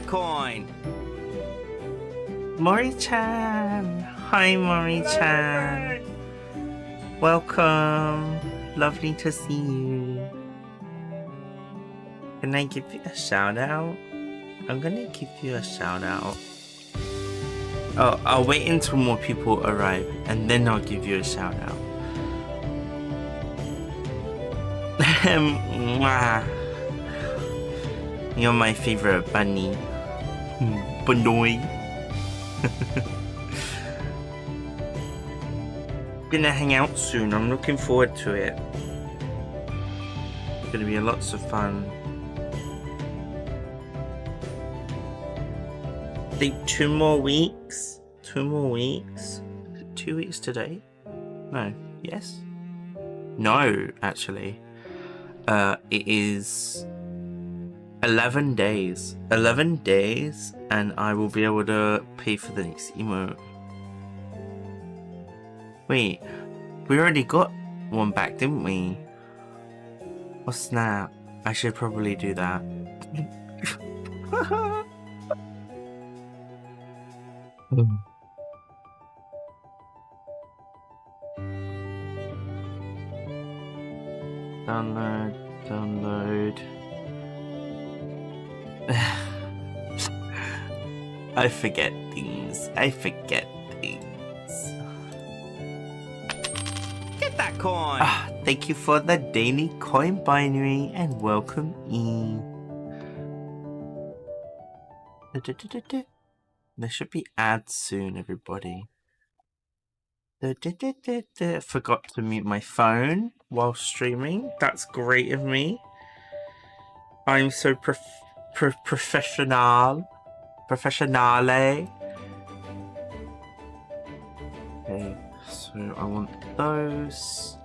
that coin. Mori-chan. Hi, Mori-chan. Welcome. Lovely to see you. Can I give you a shout out? I'm gonna give you a shout out. Oh, I'll wait until more people arrive and then I'll give you a shout out. Mwah. You're my favorite bunny. Banoy. Gonna hang out soon. I'm looking forward to it. It's gonna be lots of fun. I think 2 more weeks. 2 more weeks. 2 weeks today? No. Yes? No, actually. It is 11 days. 11 days and I will be able to pay for the next emote. Wait, we already got one back, didn't we? Oh snap. I should probably do that. Download. I forget things. Get that coin. Thank you for the daily coin binary and welcome in. There should be ads soon, everybody. Forgot to mute my phone while streaming. That's great of me. I'm so professionale. Okay, so I want those.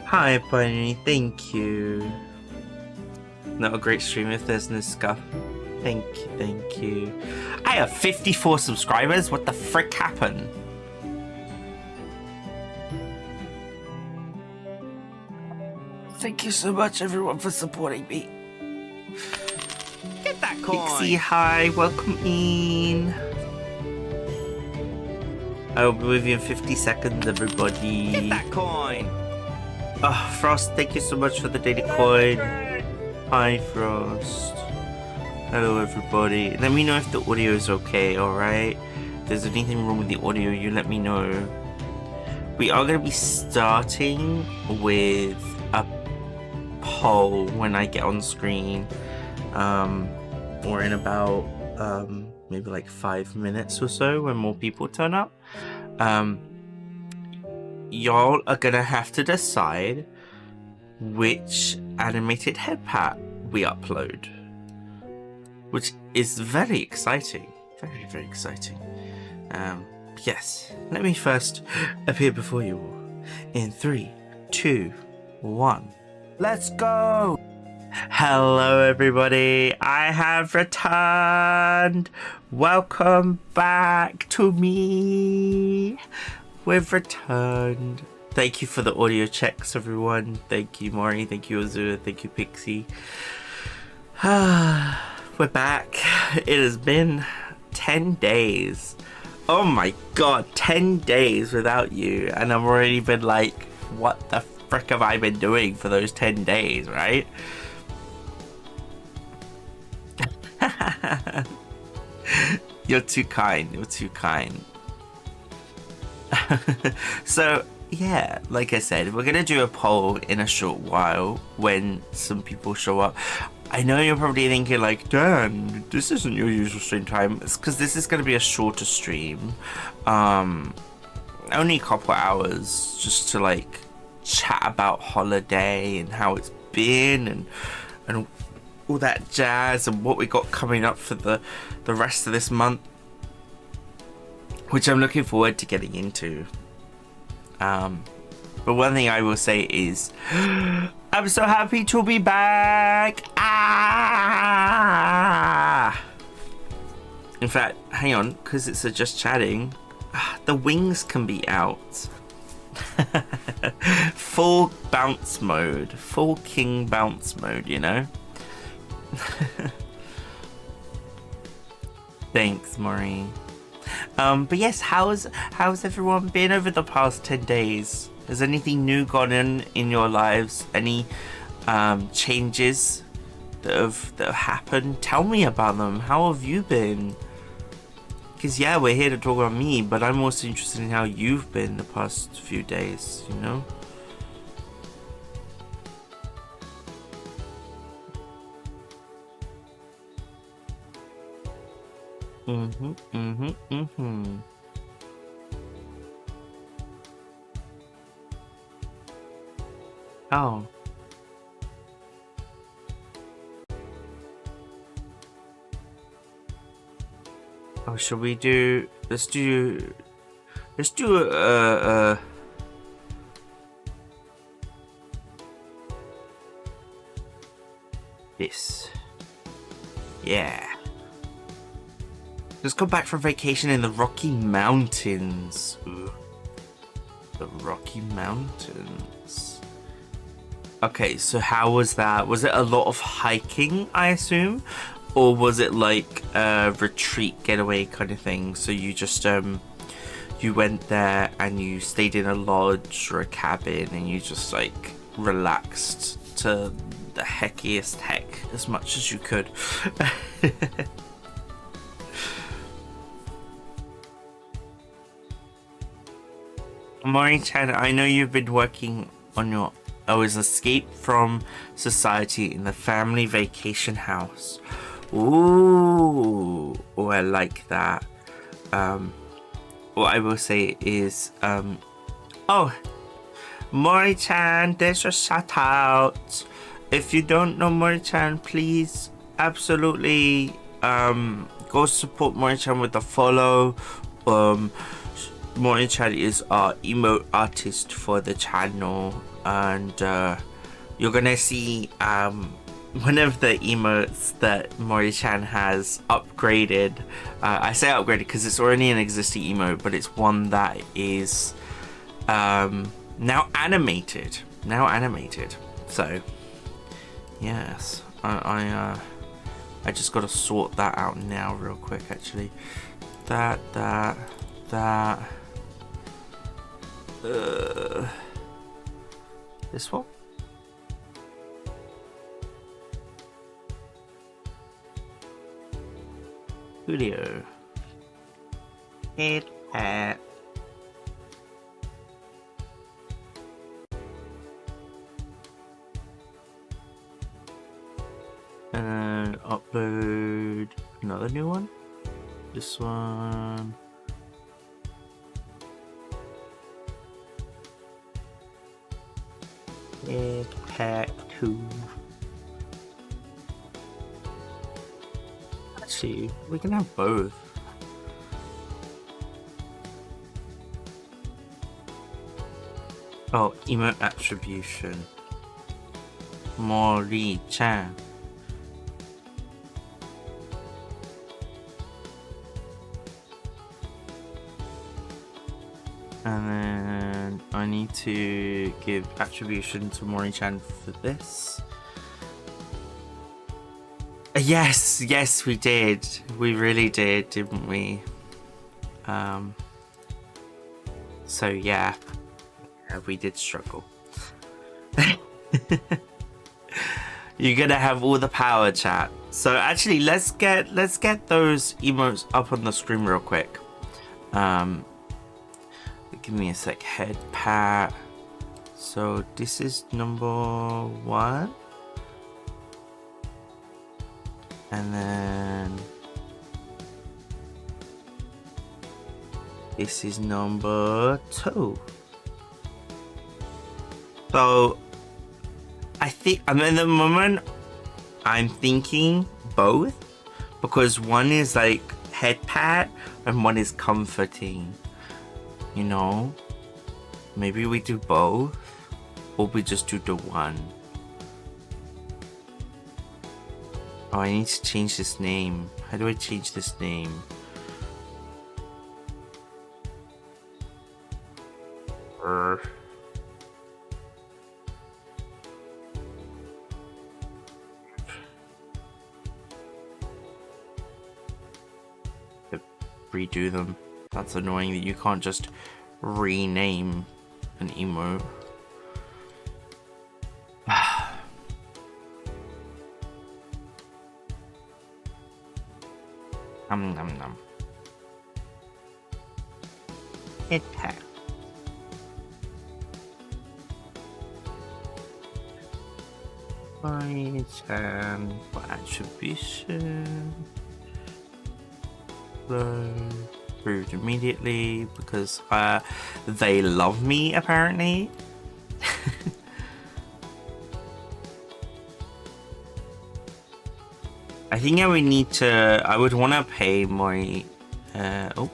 Hi, Bunny. Thank you. Not a great stream if there's no scuff. Thank you. I have 54 subscribers. What the frick happened? Thank you so much, everyone, for supporting me. Get that coin. Pixie, hi. Welcome in. I will be with you in 50 seconds, everybody. Get that coin. Oh, Frost, thank you so much for the daily coin. Hi, Frost. Hello, everybody. Let me know if the audio is okay, alright? If there's anything wrong with the audio, you let me know. We are going to be starting with a poll when I get on screen. Or in about maybe like 5 minutes or so when more people turn up. Y'all are gonna have to decide which animated head pat we upload, which is very exciting. Very exciting. Yes, let me first appear before you all in 3, 2, 1. Let's go. Hello, everybody. I have returned. Welcome back to me. We've returned. Thank you for the audio checks, everyone. Thank you, Mori. Thank you, Azura. Thank you, Pixie. We're back. It has been 10 days. Oh my god, 10 days without you. And I've already been like, what the frick have I been doing for those 10 days, right? You're too kind. You're too kind. So yeah, like I said, we're gonna do a poll in a short while when some people show up. I know you're probably thinking like, damn, this isn't your usual stream time. It's because this is gonna be a shorter stream, only a couple hours, just to like chat about holiday and how it's been and all that jazz and what we got coming up for the rest of this month, which I'm looking forward to getting into. But one thing I will say is I'm so happy to be back. Ah! In fact, hang on, because it's a just chatting, the wings can be out. Full bounce mode, full king bounce mode, you know? Thanks, Maureen. But yes, how's everyone been over the past 10 days? Has anything new gone in your lives? Any changes that have happened? Tell me about them. How have you been? Because yeah, we're here to talk about me, but I'm also interested in how you've been the past few days, you know? Oh. Oh, should we do... Let's do this. Yeah. Just got back from vacation in the Rocky Mountains. Ooh. The Rocky Mountains. Okay, so how was that? Was it a lot of hiking, I assume? Or was it like a retreat getaway kind of thing? So you just, you went there and you stayed in a lodge or a cabin and you just like relaxed to the heckiest heck as much as you could. Mori-chan, I know you've been working on your escape from society in the family vacation house. Ooh, oh, I like that. What I will say is, oh, Mori-chan, there's a shout out. If you don't know Mori-chan, please absolutely go support Mori-chan with a follow. Mori-chan is our emote artist for the channel, and you're gonna see one of the emotes that Mori-chan has upgraded. I say upgraded because it's already an existing emote, but it's one that is now animated. So yes, I just gotta sort that out now real quick actually. That this one? Julio. Head hat. And upload another new one. This one. Head hat 2. Actually, we can have both. Oh, emote attribution. Mori-chan. And then I need to give attribution to Mori-chan for this. Yes, we did. We really did, didn't we? So yeah, we did struggle. You're gonna have all the power, chat. So actually, let's get those emotes up on the screen real quick. Give me a sec. Head pat. So this is number 1. And then this is number 2. So I think at the moment I'm thinking both, because one is like head pat and one is comforting, you know. Maybe we do both, or we just do the one. I need to change this name. How do I change this name? Redo them. That's annoying that you can't just rename an emote. Nom. Head pack. Right, and for attribution. Approved immediately because they love me apparently. I think I would need to. I would want to pay my. But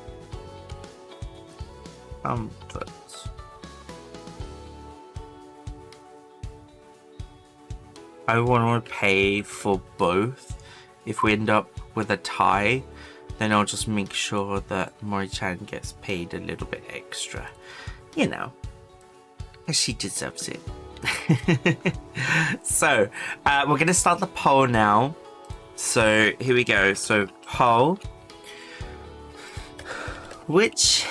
I want to pay for both. If we end up with a tie, then I'll just make sure that Mori-chan gets paid a little bit extra. You know, she deserves it. So, we're going to start the poll now. So, here we go. So, poll. Which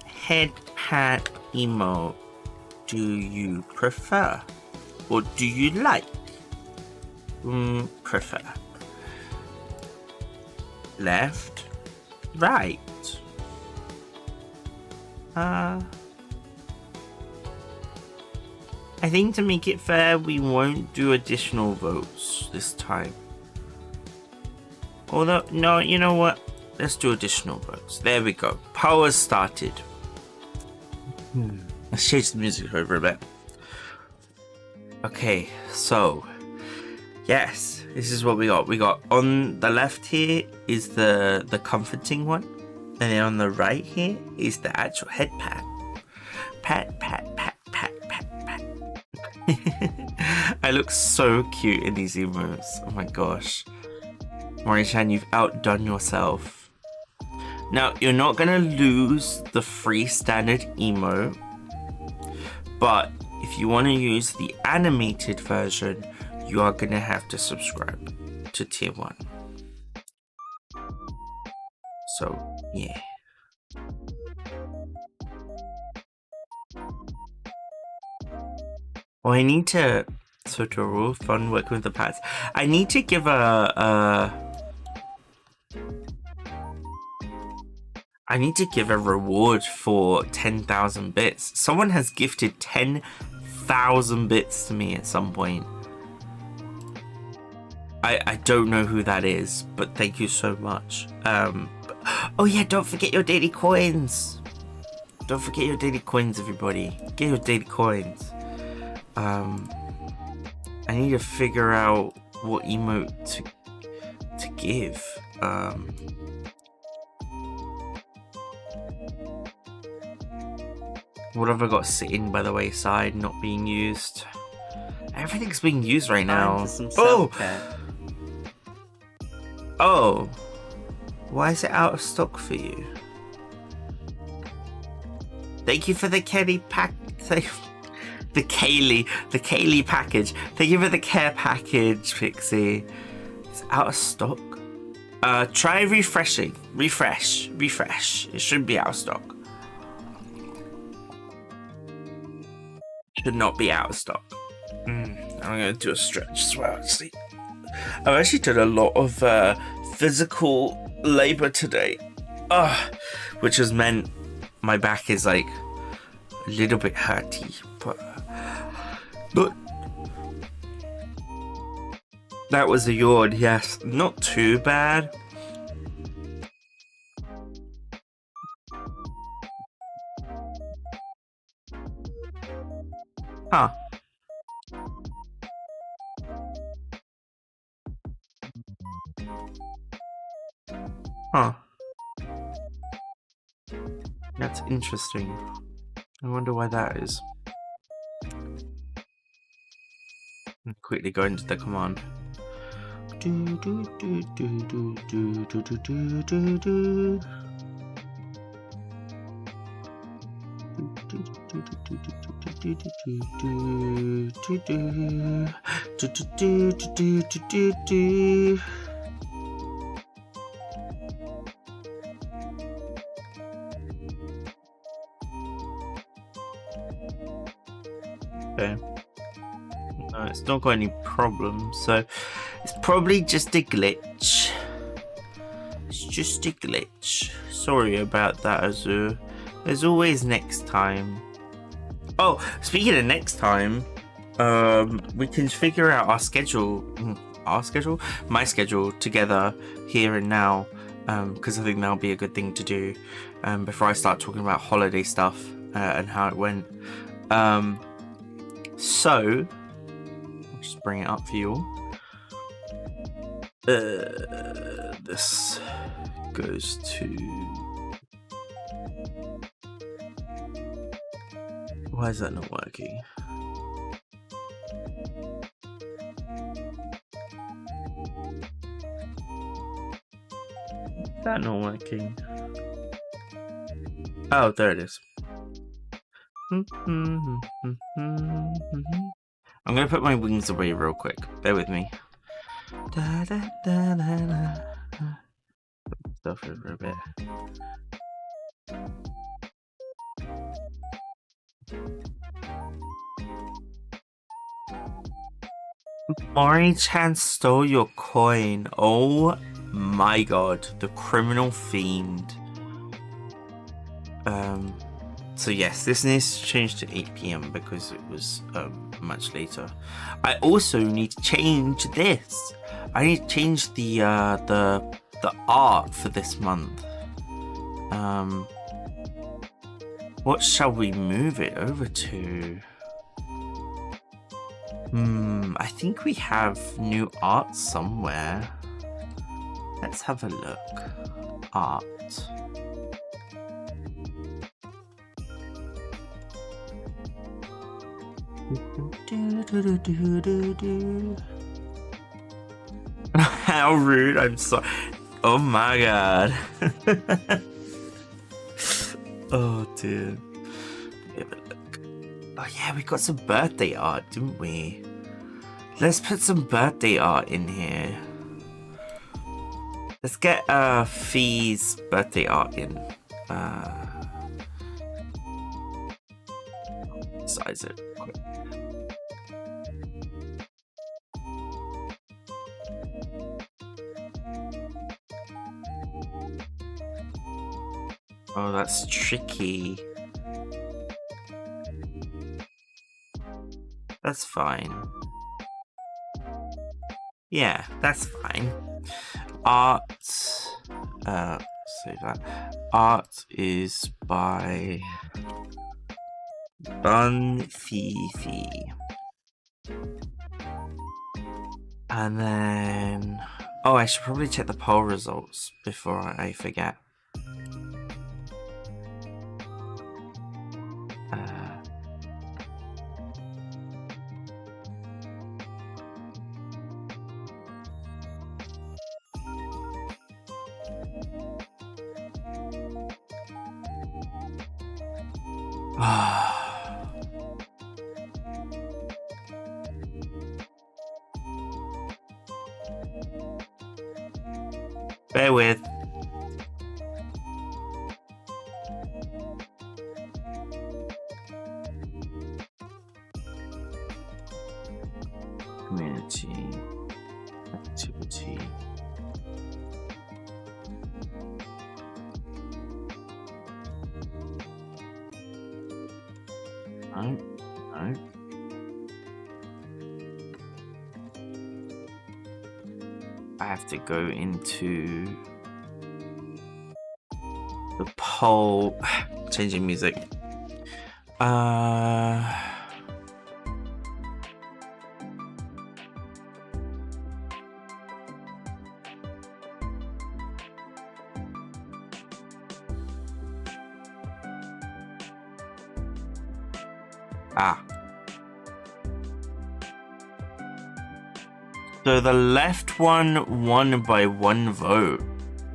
head pat emote do you prefer? Or do you like? Prefer. Left, right. I think to make it fair, we won't do additional votes this time. Although, no, you know what? Let's do additional votes. There we go. Poll has started. Let's change the music over a bit. Okay, so yes, this is what we got. We got on the left here is the comforting one, and then on the right here is the actual head pat. Pat, pat, pat, pat, pat, pat. I look so cute in these emotes. Oh my gosh. Mori-chan, you've outdone yourself. Now, you're not gonna lose the free standard emote, but if you want to use the animated version, you are gonna have to subscribe to tier 1. So, yeah. Well, I need to... So to rule fun working with the pads. I need to give I need to give a reward for 10,000 bits. Someone has gifted 10,000 bits to me at some point. I don't know who that is, but thank you so much. Oh yeah, don't forget your daily coins. Don't forget your daily coins, everybody. Get your daily coins. I need to figure out what emote to give. What have I got sitting by the wayside, not being used? Everything's being used right now. Oh! Why is it out of stock for you? Thank you for the Kelly pack. The Kaylee package. Thank you for the care package, Pixie. It's out of stock. Try refreshing. Refresh. It should be out of stock. Should not be out of stock. I'm gonna do a stretch as well. Actually, I've actually done a lot of physical labor today, which has meant my back is like a little bit hurty, but that was a yawn. Yes, not too bad. Huh. Huh. That's interesting. I wonder why that is. Quickly go into the command. Okay. No, it's not got any problems, so it's probably just a glitch. It's just a glitch. Sorry about that, Azur. There's always next time. Oh, speaking of next time, we can figure out our schedule, my schedule together here and now, because I think that'll be a good thing to do before I start talking about holiday stuff and how it went. So, I'll just bring it up for you all. This goes to... Why is that not working? Is that not working? Oh, there it is. I'm gonna put my wings away real quick. Bear with me. Stuff over a bit. Mori-chan stole your coin. Oh my god, the criminal fiend. So yes, this needs to change to 8 PM because it was much later. I also need to change this. I need to change the art for this month. What shall we move it over to? I think we have new art somewhere. Let's have a look. Art. How rude, I'm sorry. Oh my god. Oh dear. Have a look. Oh yeah, we got some birthday art, didn't we? Let's put some birthday art in here. Let's get Fee's birthday art in. Size it quick. Oh, that's tricky. That's fine. Yeah, that's fine. Art. Save that. Art is by Bun Fifi. And then... Oh, I should probably check the poll results before I forget. Bear with. Community activity. No. I have to go into the poll. Changing music. So the left one won by 1 vote.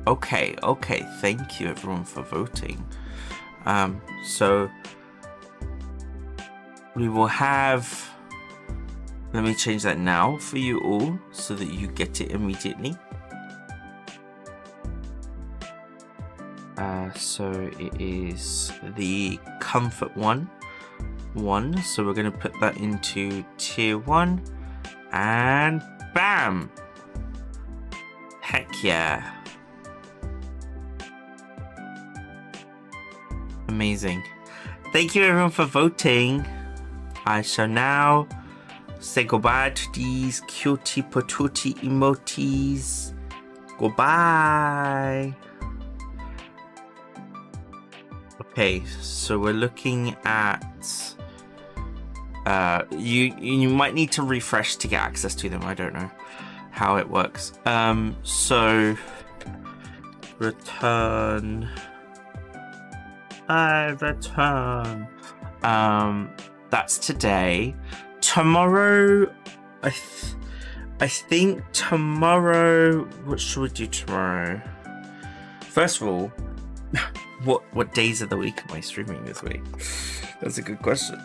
Okay, thank you everyone for voting. So we will have, let me change that now for you all so that you get it immediately. So it is the comfort one, so we're going to put that into tier 1 and bam, heck yeah, amazing. Thank you everyone for voting. I shall now say goodbye to these cutie patootie emotes. Goodbye. Okay, so we're looking at you might need to refresh to get access to them. I don't know how it works. So return. Return. That's today. Tomorrow, I think tomorrow. What should we do tomorrow? First of all, what days of the week am I streaming this week? That's a good question.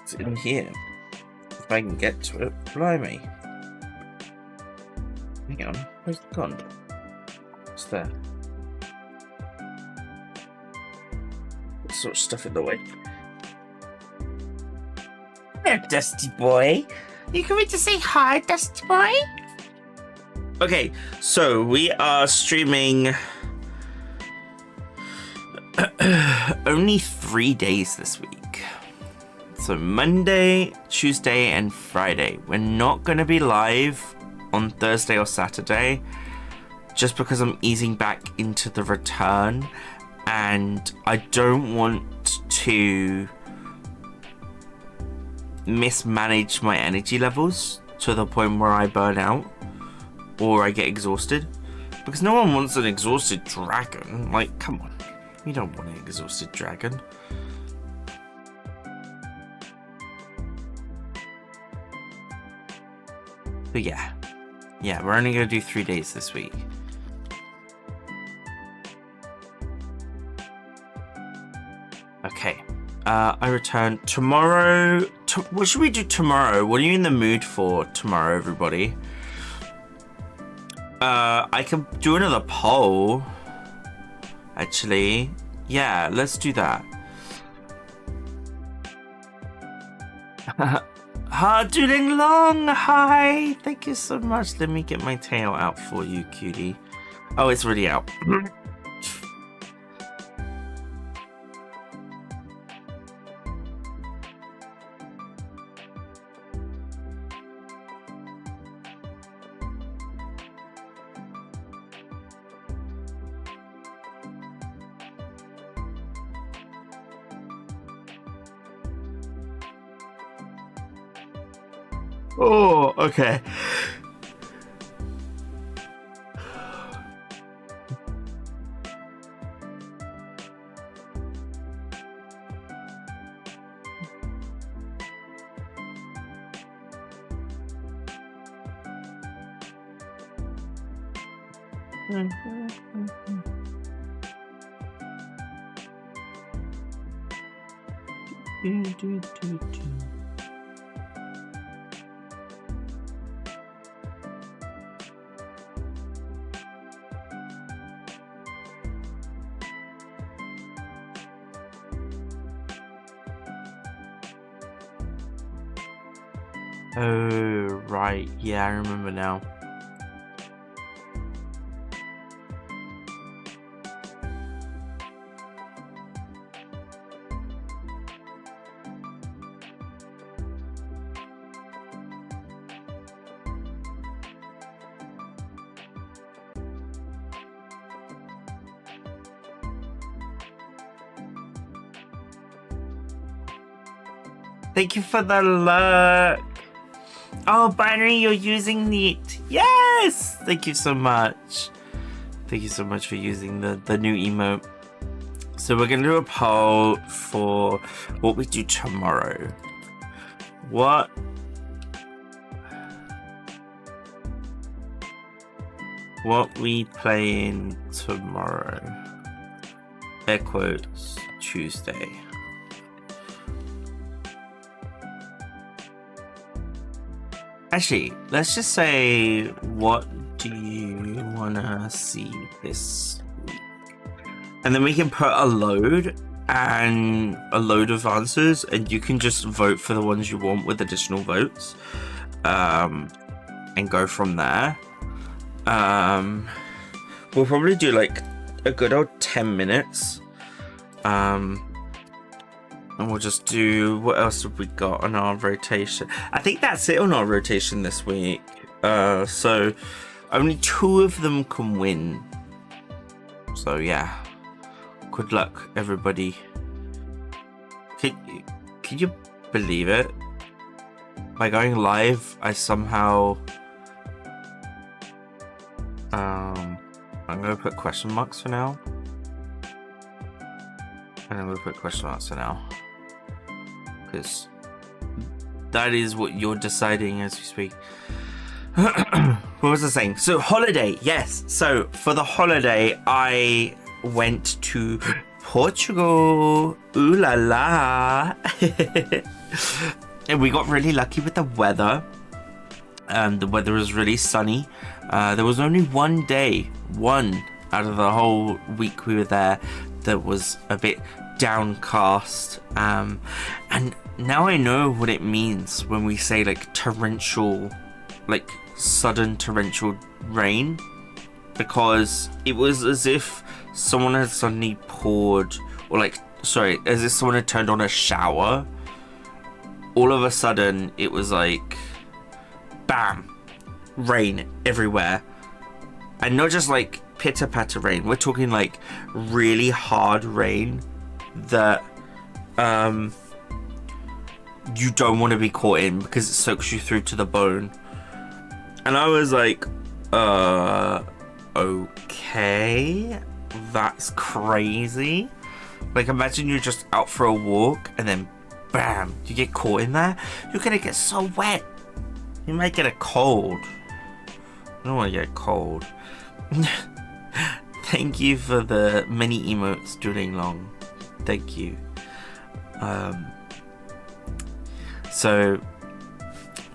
It's in here. If I can get to it, blimey. Hang on, where's it gone? What's there? What sort of stuff in the way? There, Dusty Boy. You coming to say hi, Dusty Boy? Okay, so we are streaming only 3 days this week. So Monday, Tuesday, and Friday. We're not going to be live on Thursday or Saturday just because I'm easing back into the return and I don't want to mismanage my energy levels to the point where I burn out or I get exhausted, because no one wants an exhausted dragon. Like, come on, you don't want an exhausted dragon. But yeah, we're only gonna do 3 days this week. Okay, I return tomorrow. What should we do tomorrow? What are you in the mood for tomorrow, everybody? I can do another poll. Actually, yeah, let's do that. Doodling Long, hi! Thank you so much. Let me get my tail out for you, cutie. Oh, it's already out. Oh, okay. Oh, right. Yeah, I remember now. Thank you for the luck. Oh, Binary, you're using it. Yes! Thank you so much. Thank you so much for using the new emote. So we're going to do a poll for what we do tomorrow. What What we playing tomorrow? Air quotes, Tuesday. Actually, let's just say, what do you wanna see this week? And then we can put a load of answers, and you can just vote for the ones you want with additional votes, and go from there. We'll probably do like a good old 10 minutes, and we'll just do, what else have we got on our rotation? I think that's it on our rotation this week. So only 2 of them can win, so yeah, good luck everybody. Can you believe it? By going live, I somehow I'm gonna put question marks for now, and I'm gonna put question marks for now, because that is what you're deciding as we speak. What was I saying? So holiday, yes. So for the holiday, I went to Portugal. Ooh la la. And we got really lucky with the weather. The weather was really sunny. There was only one day, one out of the whole week we were there, that was a bit downcast. And now I know what it means when we say like torrential, like sudden torrential rain, because it was as if someone had suddenly poured, or like, sorry, as if someone had turned on a shower. All of a sudden it was like bam, rain everywhere, and not just like pitter patter rain. We're talking like really hard rain that you don't want to be caught in, because it soaks you through to the bone. And I was like, okay, that's crazy. Like, imagine you're just out for a walk and then bam, you get caught in there. You're gonna get so wet. You might get a cold. I don't want to get cold. Thank you for the many emotes during long. Thank you. So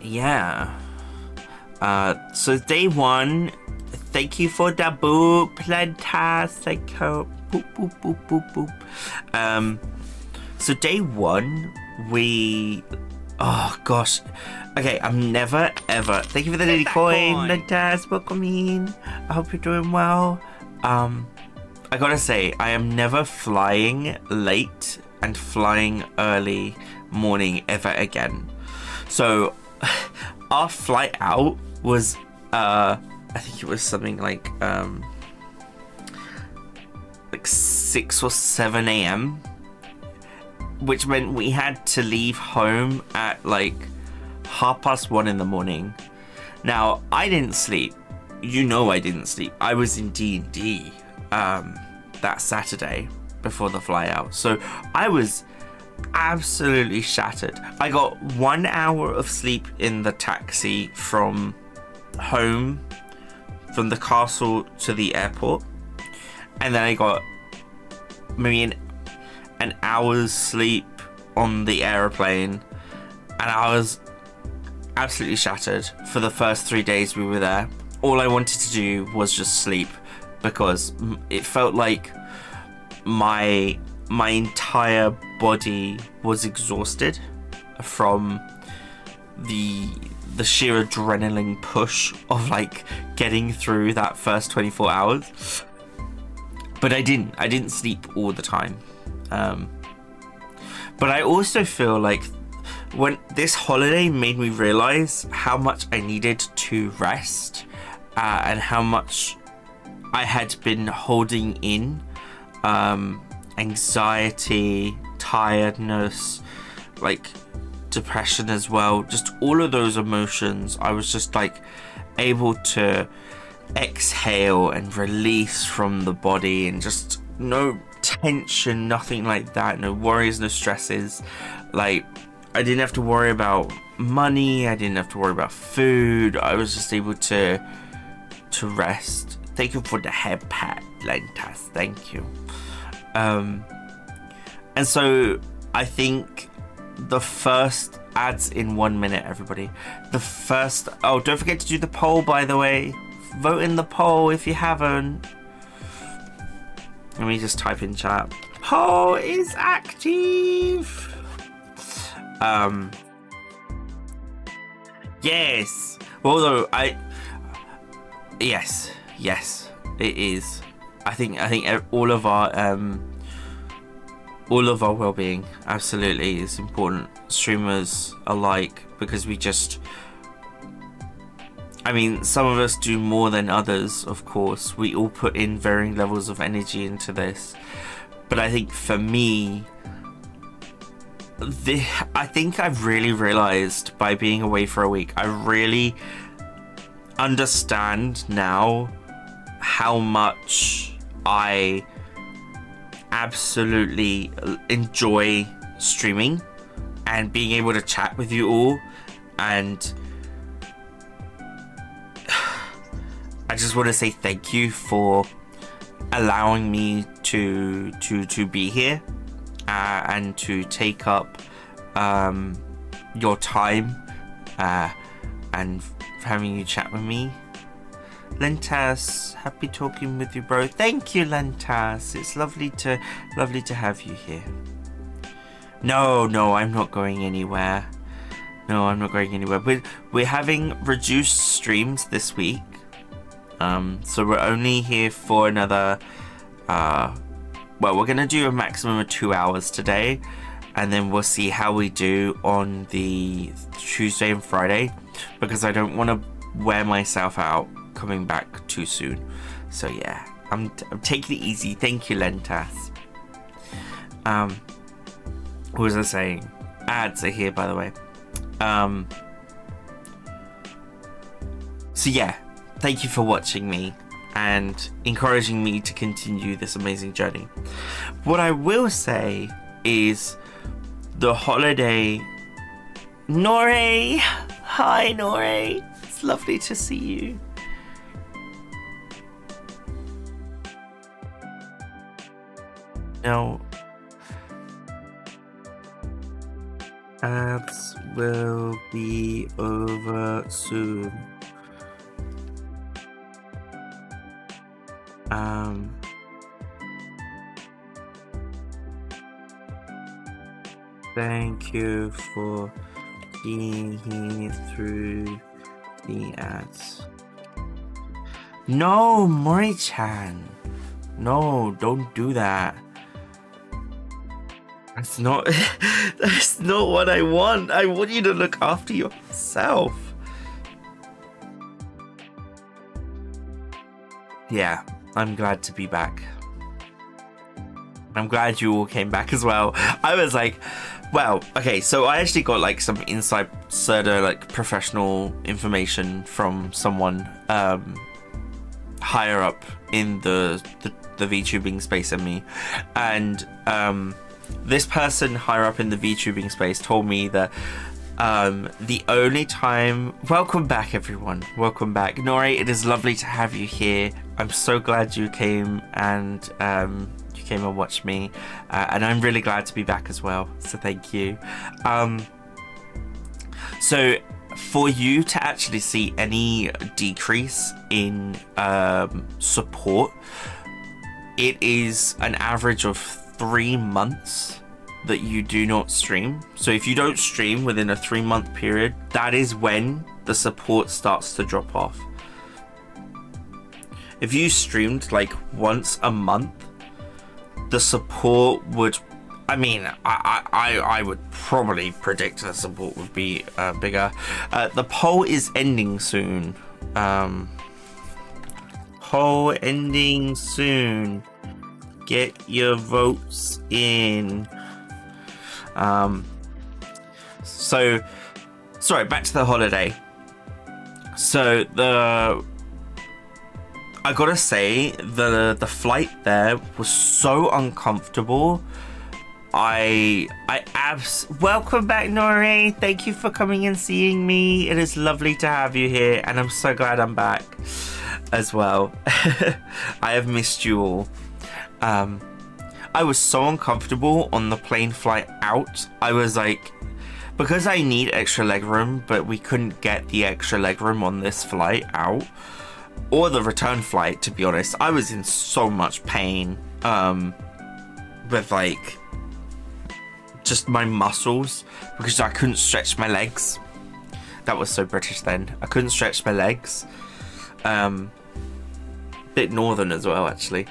yeah. So day 1, thank you for the boop, fantastic. Boop boop boop boop boop. So day 1, we, oh gosh, okay, I'm never ever, thank you for the daily coin, fantastic. I hope you're doing well. I gotta say, I am never flying late and flying early morning ever again. So our flight out was I think it was something like 6 or 7 a.m, which meant we had to leave home at like 1:30 in the morning. Now, I didn't sleep. You know I didn't sleep. I was in D&D that Saturday before the fly out. So I was absolutely shattered. I got 1 hour of sleep in the taxi from home, from the castle to the airport. And then I got maybe an hour's sleep on the aeroplane. And I was absolutely shattered for the first 3 days we were there. All I wanted to do was just sleep, because it felt like my entire body was exhausted from the sheer adrenaline push of like getting through that first 24 hours. But I didn't sleep all the time. But I also feel like when this holiday made me realize how much I needed to rest, and how much I had been holding in anxiety, tiredness, like depression as well, just all of those emotions. I was just like able to exhale and release from the body, and just no tension, nothing like that, no worries, no stresses. Like, I didn't have to worry about money, I didn't have to worry about food. I was just able to rest Thank you for the head pat, Lentas. Thank you. And so I think the first ads in 1 minute, everybody. The first. Oh, don't forget to do the poll, by the way. Vote in the poll if you haven't. Let me just type in chat. Poll is active. Yes. Although yes, it is. I think all of our well-being absolutely is important. Streamers alike, because we just. I mean, some of us do more than others, of course. We all put in varying levels of energy into this. But I think for me, I think I've really realized by being away for a week, I really understand now how much I absolutely enjoy streaming and being able to chat with you all. And I just want to say thank you for allowing me to be here and to take up your time and having you chat with me. Lentas, happy talking with you, bro. Thank you, Lentas. It's lovely to have you here. No, I'm not going anywhere. No, I'm not going anywhere. We're having reduced streams this week. So we're only here for another, well, we're going to do a maximum of 2 hours today, and then we'll see how we do on the Tuesday and Friday, because I don't want to wear myself out coming back too soon. So yeah, I'm taking it easy. Thank you, Lentas. What was I saying? Ads are here, by the way. So yeah, thank you for watching me and encouraging me to continue this amazing journey. What I will say is the holiday. Nore! Hi, Nore! It's lovely to see you. Now, ads will be over soon. Thank you for being here through the ads. No, Mori-chan. No, don't do that. That's not that's not what I want. I want you to look after yourself. Yeah, I'm glad to be back. I'm glad you all came back as well. I was like, well, okay, so I actually got like some insider, like professional information from someone higher up in the VTubing space than me, and this person higher up in the VTubing space told me that the only time... Welcome back, everyone. Welcome back. Nori, it is lovely to have you here. I'm so glad you came and watched me. And I'm really glad to be back as well. So thank you. So for you to actually see any decrease in support, it is an average of 3 months that you do not stream. So if you don't stream within a 3-month period, that is when the support starts to drop off. If you streamed like once a month, the support would, I mean, I would probably predict the support would be bigger. The poll is ending soon. Poll ending soon. Get your votes in. So, sorry, back to the holiday. So I gotta say, the flight there was so uncomfortable. Welcome back, Nori. Thank you for coming and seeing me. It is lovely to have you here, and I'm so glad I'm back. as well. I have missed you all. I was so uncomfortable on the plane flight out. I was like, because I need extra legroom, but we couldn't get the extra legroom on this flight out, or the return flight, to be honest. I was in so much pain with like just my muscles, because I couldn't stretch my legs. That was so British then. I couldn't stretch my legs. Bit northern as well, actually.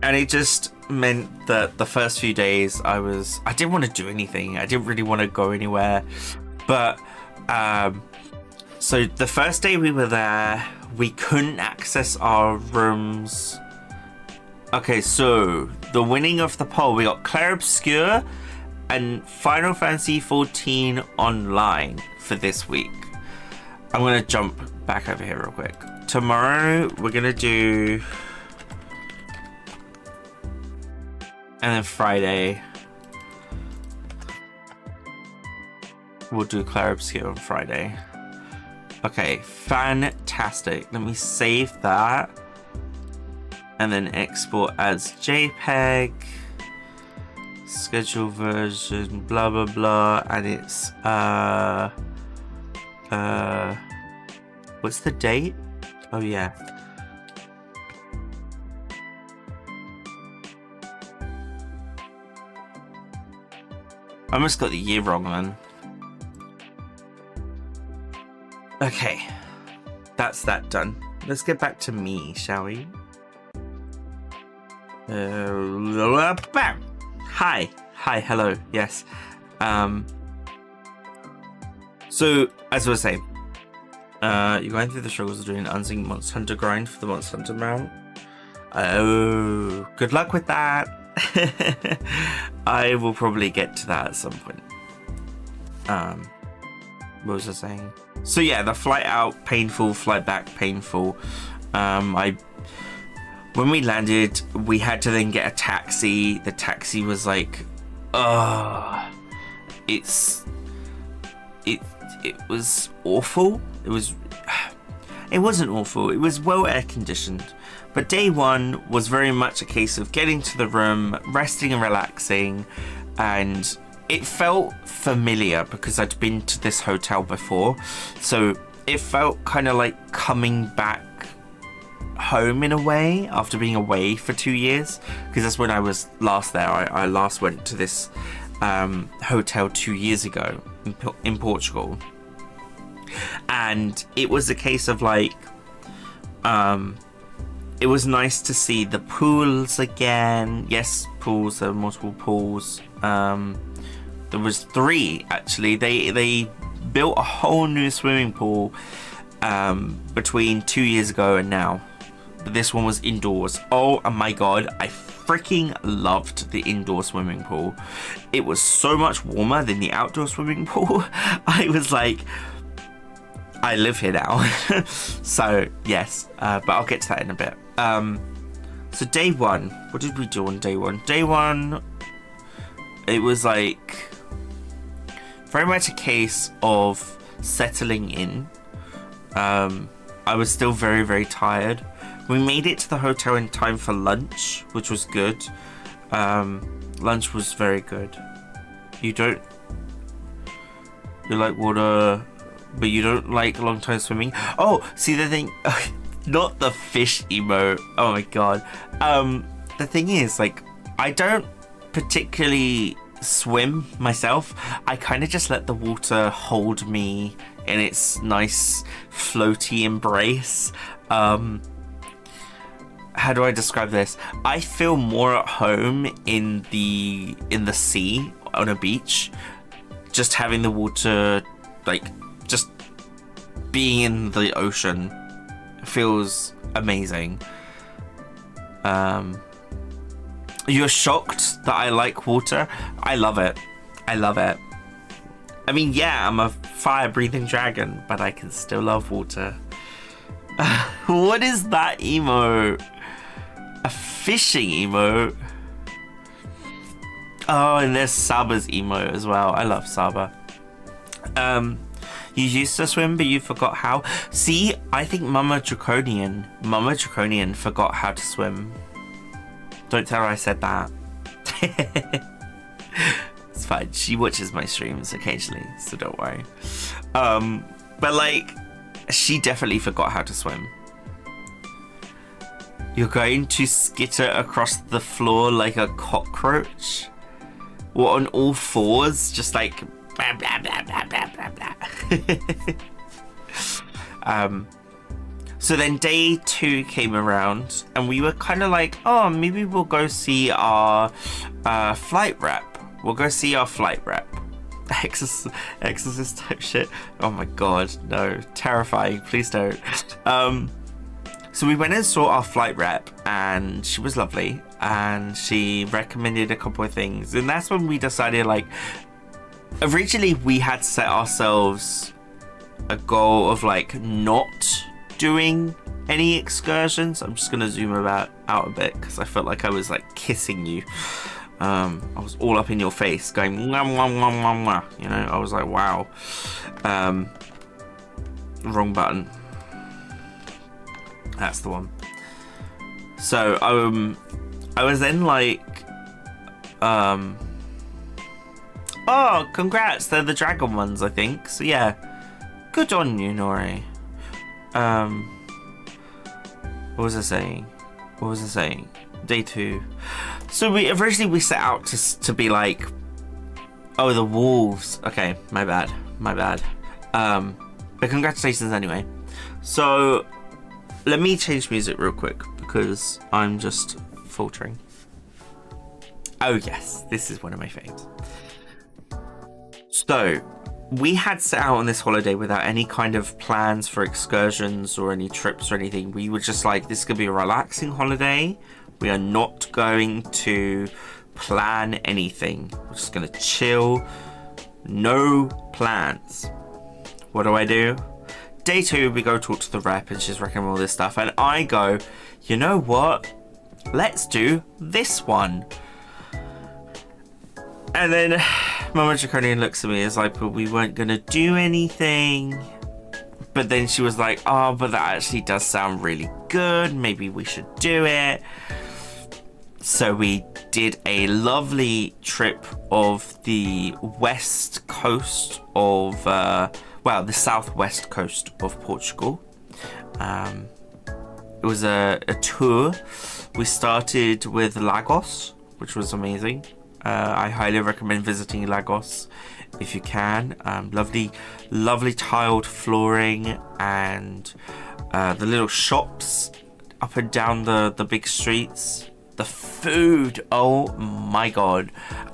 And it just meant that the first few days I didn't want to do anything. I didn't really want to go anywhere. But so the first day we were there, we couldn't access our rooms. Okay, so the winning of the poll, we got Clair Obscur and Final Fantasy XIV Online for this week. I'm going to jump back over here real quick. Tomorrow we're going to do... And then Friday we'll do Clair Obscur on Friday. Okay, fantastic. Let me save that. And then export as JPEG. Schedule version, blah blah blah. And it's what's the date? Oh yeah. I almost got the year wrong then. Okay, that's that done. Let's get back to me, shall we? Bam! Hi, hello, yes. So, as I was saying, you're going through the struggles of doing an unseen Monster Hunter grind for the Monster Hunter mount. Oh, good luck with that. I will probably get to that at some point. What was I saying? So yeah, the flight out, painful. Flight back, painful. When we landed, we had to then get a taxi. The taxi was like, it was awful. It wasn't awful. It was well air conditioned. But day one was very much a case of getting to the room, resting and relaxing, and it felt familiar because I'd been to this hotel before. So it felt kind of like coming back home in a way after being away for 2 years, because that's when I was last there. I last went to this hotel 2 years ago in Portugal, and it was a case of like it was nice to see the pools again. Yes, pools. There were multiple pools. There was 3 actually. They built a whole new swimming pool between 2 years ago and now. But this one was indoors. Oh my god, I freaking loved the indoor swimming pool. It was so much warmer than the outdoor swimming pool. I was like, I live here now. So yes, but I'll get to that in a bit. So day one, what did we do on day one? Day one, it was like very much a case of settling in. I was still very, very tired. We made it to the hotel in time for lunch, which was good. Lunch was very good. You like water, but you don't like long time swimming. Oh, see the thing, not the fish emo. Oh my god. The thing is, like, I don't particularly swim myself. I kind of just let the water hold me in its nice floaty embrace. How do I describe this? I feel more at home in the sea on a beach. Just having the water, like, just being in the ocean feels amazing. You're shocked that I like water? I love it. I love it. I mean, yeah, I'm a fire-breathing dragon, but I can still love water. What is that emote? A fishing emote? Oh, and there's Saba's emote as well. I love Saba. You used to swim, but you forgot how. See, I think Mama Draconian forgot how to swim. Don't tell her I said that. It's fine. She watches my streams occasionally, so don't worry. But like, she definitely forgot how to swim. You're going to skitter across the floor like a cockroach? What, on all fours? Just like blah, blah, blah, blah, blah, blah, blah. So then day 2 came around and we were kind of like, oh, maybe we'll go see our flight rep. We'll go see our flight rep. Exorcist type shit. Oh my god, no. Terrifying. Please don't. So we went and saw our flight rep and she was lovely and she recommended a couple of things, and that's when we decided, like, originally we had set ourselves a goal of like not doing any excursions. I'm just gonna zoom out a bit because I felt like I was like kissing you. I was all up in your face going mwah, mwah, mwah, mwah, mwah. You know, I was like, wow. Wrong button. That's the one. So I was then like, oh, congrats, they're the dragon ones, I think. So yeah, good on you, Nori. What was I saying? Day 2. So we originally set out to be like, oh, the wolves. Okay, my bad. But congratulations anyway. So let me change music real quick because I'm just faltering. Oh yes, this is one of my faves. So we had set out on this holiday without any kind of plans for excursions or any trips or anything. We were just like, this is gonna be a relaxing holiday. We are not going to plan anything. We're just gonna chill. No plans. What do? Day 2, we go talk to the rep and she's recommending all this stuff. And I go, you know what? Let's do this one. And then Mama Draconian looks at me and is like, but we weren't going to do anything. But then she was like, oh, but that actually does sound really good. Maybe we should do it. So we did a lovely trip of the west coast of, the southwest coast of Portugal. It was a tour. We started with Lagos, which was amazing. I highly recommend visiting Lagos if you can. Lovely tiled flooring and the little shops up and down the big streets. The food, oh my god.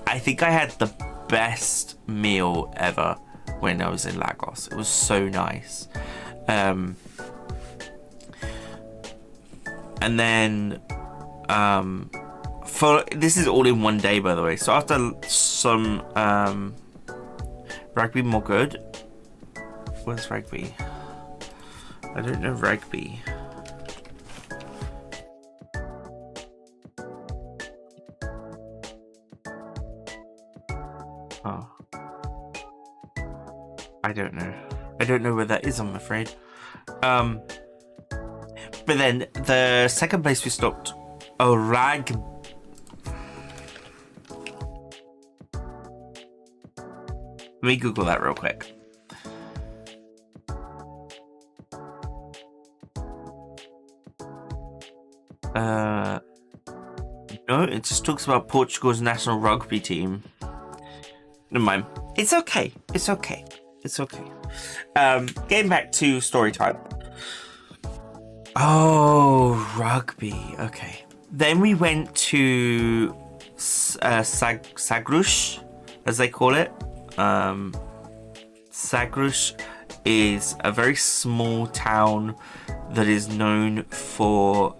I think I had the best meal ever when I was in Lagos. It was so nice. And then this is all in one day, by the way. So after some rugby more good. Where's rugby? I don't know rugby. Oh. I don't know. I don't know where that is, I'm afraid. But then the second place we stopped, Let me Google that real quick. No, it just talks about Portugal's national rugby team. Never mind. It's okay. Getting back to story time. Oh, rugby. Okay. Then we went to Sagres, as they call it. Sagres is a very small town that is known for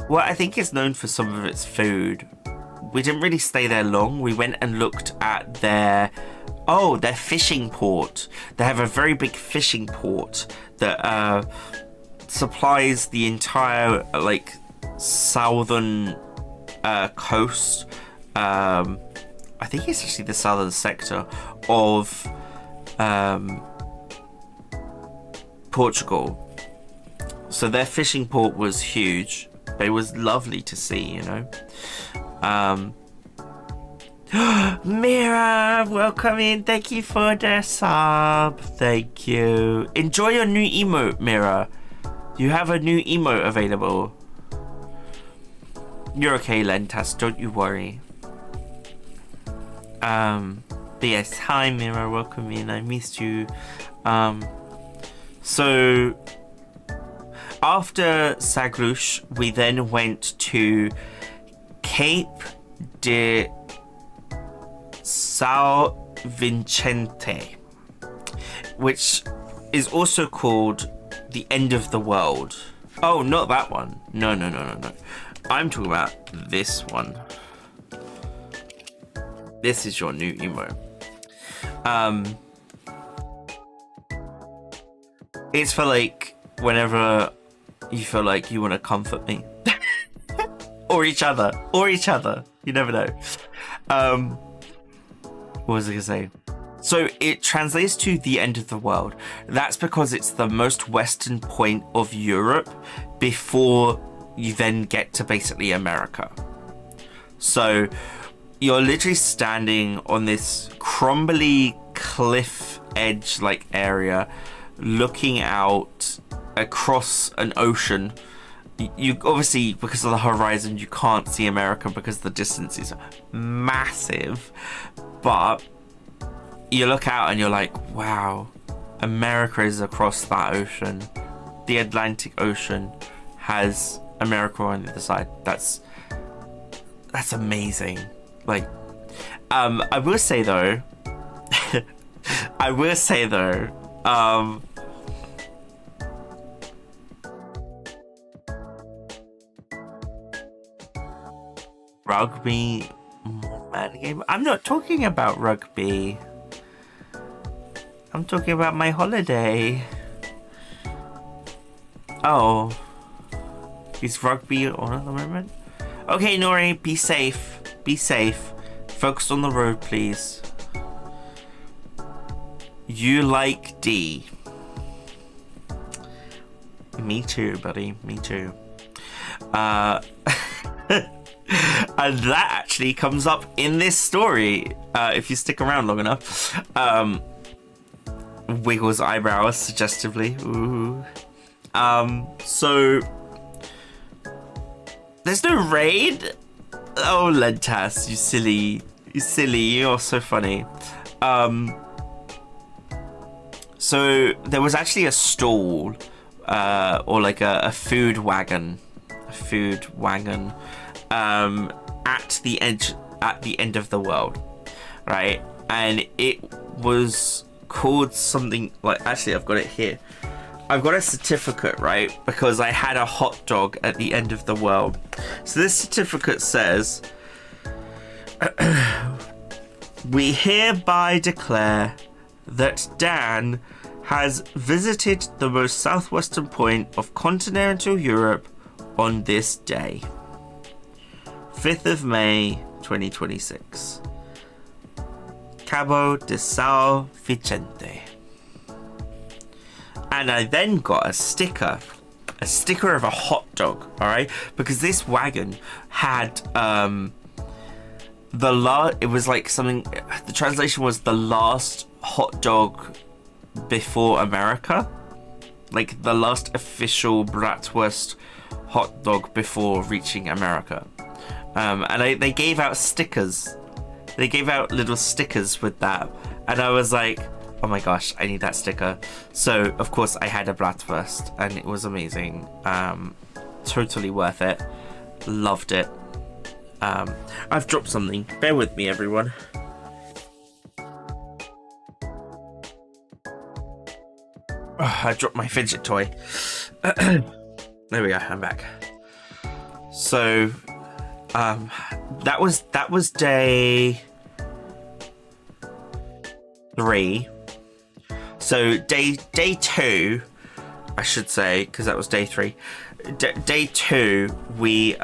I think it's known for some of its food. We didn't really stay there long. We went and looked at their fishing port. They have a very big fishing port that supplies the entire southern coast. I I think it's actually the southern sector of Portugal. So their fishing port was huge. It was lovely to see, you know. Mira, welcome in. Thank you for the sub. Thank you. Enjoy your new emote, Mira. You have a new emote available. You're okay, Lentas. Don't you worry. But yes, hi Mira, welcome in. I missed you. So after Sagrush, we then went to Cape de São Vicente, which is also called the end of the world. Oh, not that one. No. I'm talking about this one. This is your new emo. It's for like whenever you feel like you want to comfort me. or each other. You never know. What was I gonna say? So it translates to the end of the world. That's because it's the most western point of Europe before you then get to basically America. So you're literally standing on this crumbly cliff edge like area, looking out across an ocean. You obviously, because of the horizon, you can't see America because the distance is massive, but you look out and you're like, wow, America is across that ocean. The Atlantic Ocean has America on the other side. That's amazing. Like, I will say though, rugby man game. I'm not talking about rugby. I'm talking about my holiday. Oh, is rugby on at the moment? Okay, Nori, be safe. Be safe. Focus on the road, please. You like D. Me too, buddy. Me too. And that actually comes up in this story, if you stick around long enough. Wiggles eyebrows suggestively. Ooh. So there's no raid. Oh, Lentas, you silly, you're so funny. So there was actually a stall, or like a food wagon, at the end of the world, right? And it was called something like, actually I've got it here. I've got a certificate, right? Because I had a hot dog at the end of the world. So this certificate says, we hereby declare that Dan has visited the most southwestern point of continental Europe on this day, 5th of May 2026, Cabo de São Vicente. And I then got a sticker of a hot dog, all right? Because this wagon had it was like something, the translation was the last hot dog before America, like the last official bratwurst hot dog before reaching America. And they gave out stickers. They gave out little stickers with that, and I was like, oh my gosh, I need that sticker. So of course I had a bratwurst, and it was amazing. Totally worth it. Loved it. I've dropped something. Bear with me, everyone. I dropped my fidget toy. There we go. I'm back. So, that was day 3. So day 2, I should say, because that was day 3. Day 2, we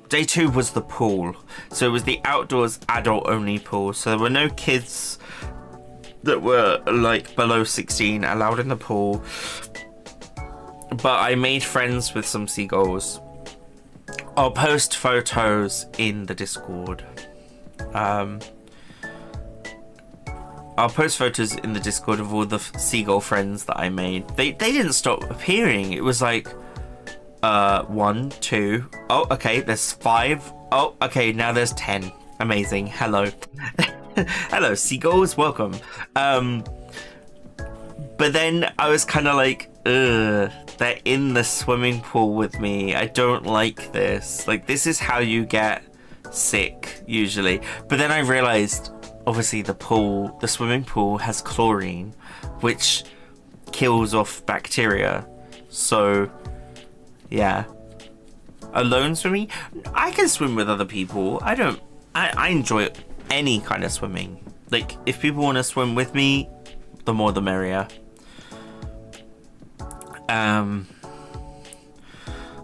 Day 2 was the pool. So it was the outdoors adult only pool. So there were no kids that were like below 16 allowed in the pool. But I made friends with some seagulls. I'll post photos in the Discord. I'll post photos in the Discord of all the seagull friends that I made. They didn't stop appearing. It was like 1, 2. Oh, okay, there's 5. Oh, okay, now there's 10. Amazing. Hello. Hello, seagulls, welcome. But then I was kind of like, ugh, they're in the swimming pool with me. I don't like this. Like, this is how you get sick, usually. But then I realized, obviously, the swimming pool has chlorine, which kills off bacteria. So, yeah. Alone swimming? I can swim with other people. I enjoy any kind of swimming. Like, if people want to swim with me, the more the merrier.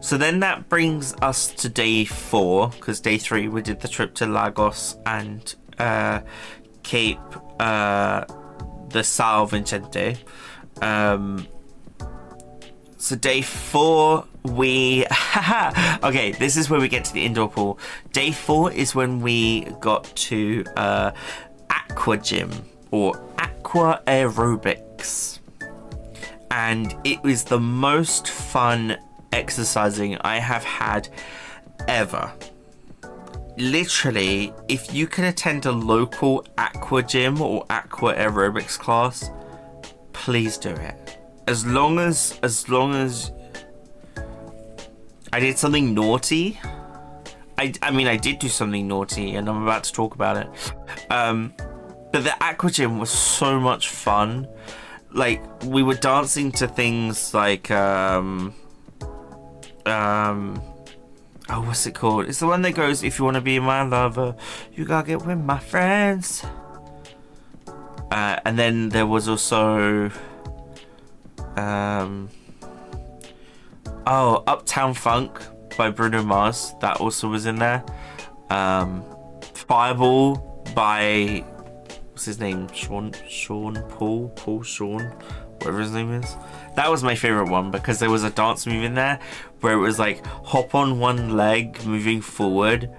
So then that brings us to day 4, because day 3 we did the trip to Lagos and Cape the São Vicente. So day 4 we okay, this is where we get to the indoor pool. Day 4 is when we got to aqua gym or aqua aerobics, and it was the most fun exercising I have had ever. Literally, if you can attend a local aqua gym or aqua aerobics class, please do it. As long as I did something naughty. I mean, I did do something naughty, and I'm about to talk about it. But the aqua gym was so much fun. Like, we were dancing to things like oh, what's it called? It's the one that goes, if you want to be my lover, you gotta get with my friends. And then there was also Uptown Funk by Bruno Mars. That also was in there. Fireball by, what's his name? Paul Sean, whatever his name is. That was my favorite one because there was a dance move in there where it was like hop on one leg moving forward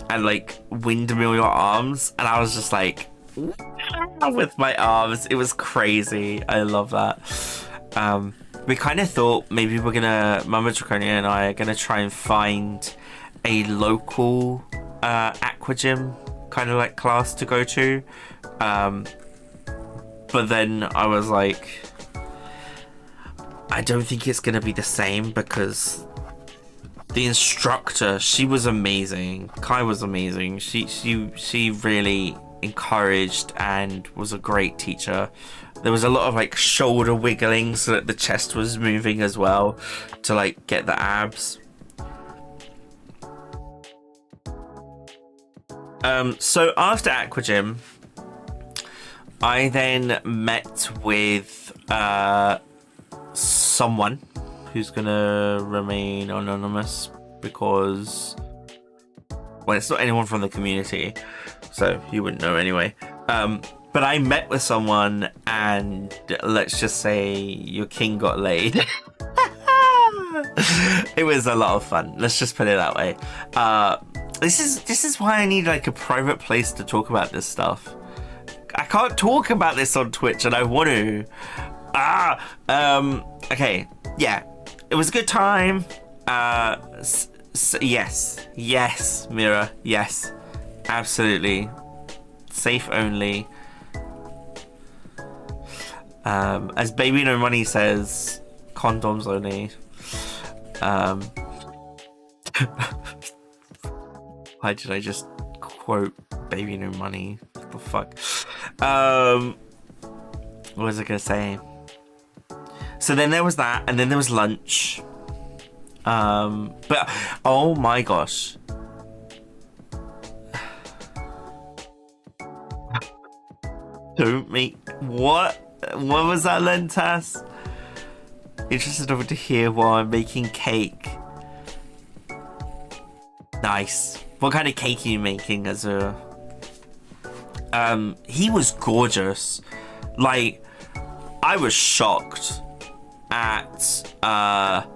and like windmill your arms, and I was just like with my arms. It was crazy. I love that. We kind of thought maybe Mama Draconia and I are gonna try and find a local aqua gym kind of like class to go to, but then I was like, I don't think it's gonna be the same because the instructor, she was amazing. Kai was amazing. She really encouraged and was a great teacher. There was a lot of like shoulder wiggling so that the chest was moving as well to like get the abs. So after aqua gym, I then met with someone who's gonna remain anonymous because, well, it's not anyone from the community, so you wouldn't know anyway. But I met with someone, and let's just say your king got laid. It was a lot of fun. Let's just put it that way. This is why I need like a private place to talk about this stuff. I can't talk about this on Twitch, and I want to. Okay, yeah, it was a good time. Yes, Mira, yes, absolutely, safe only. As Baby No Money says, condoms only. Why did I just quote Baby No Money? What the fuck? What was I gonna say? So then there was that, and then there was lunch. But oh my gosh. Don't make what was that, Lentas? Interested over to hear while I'm making cake. Nice. What kind of cake are you making as a... He was gorgeous. Like, I was shocked at, a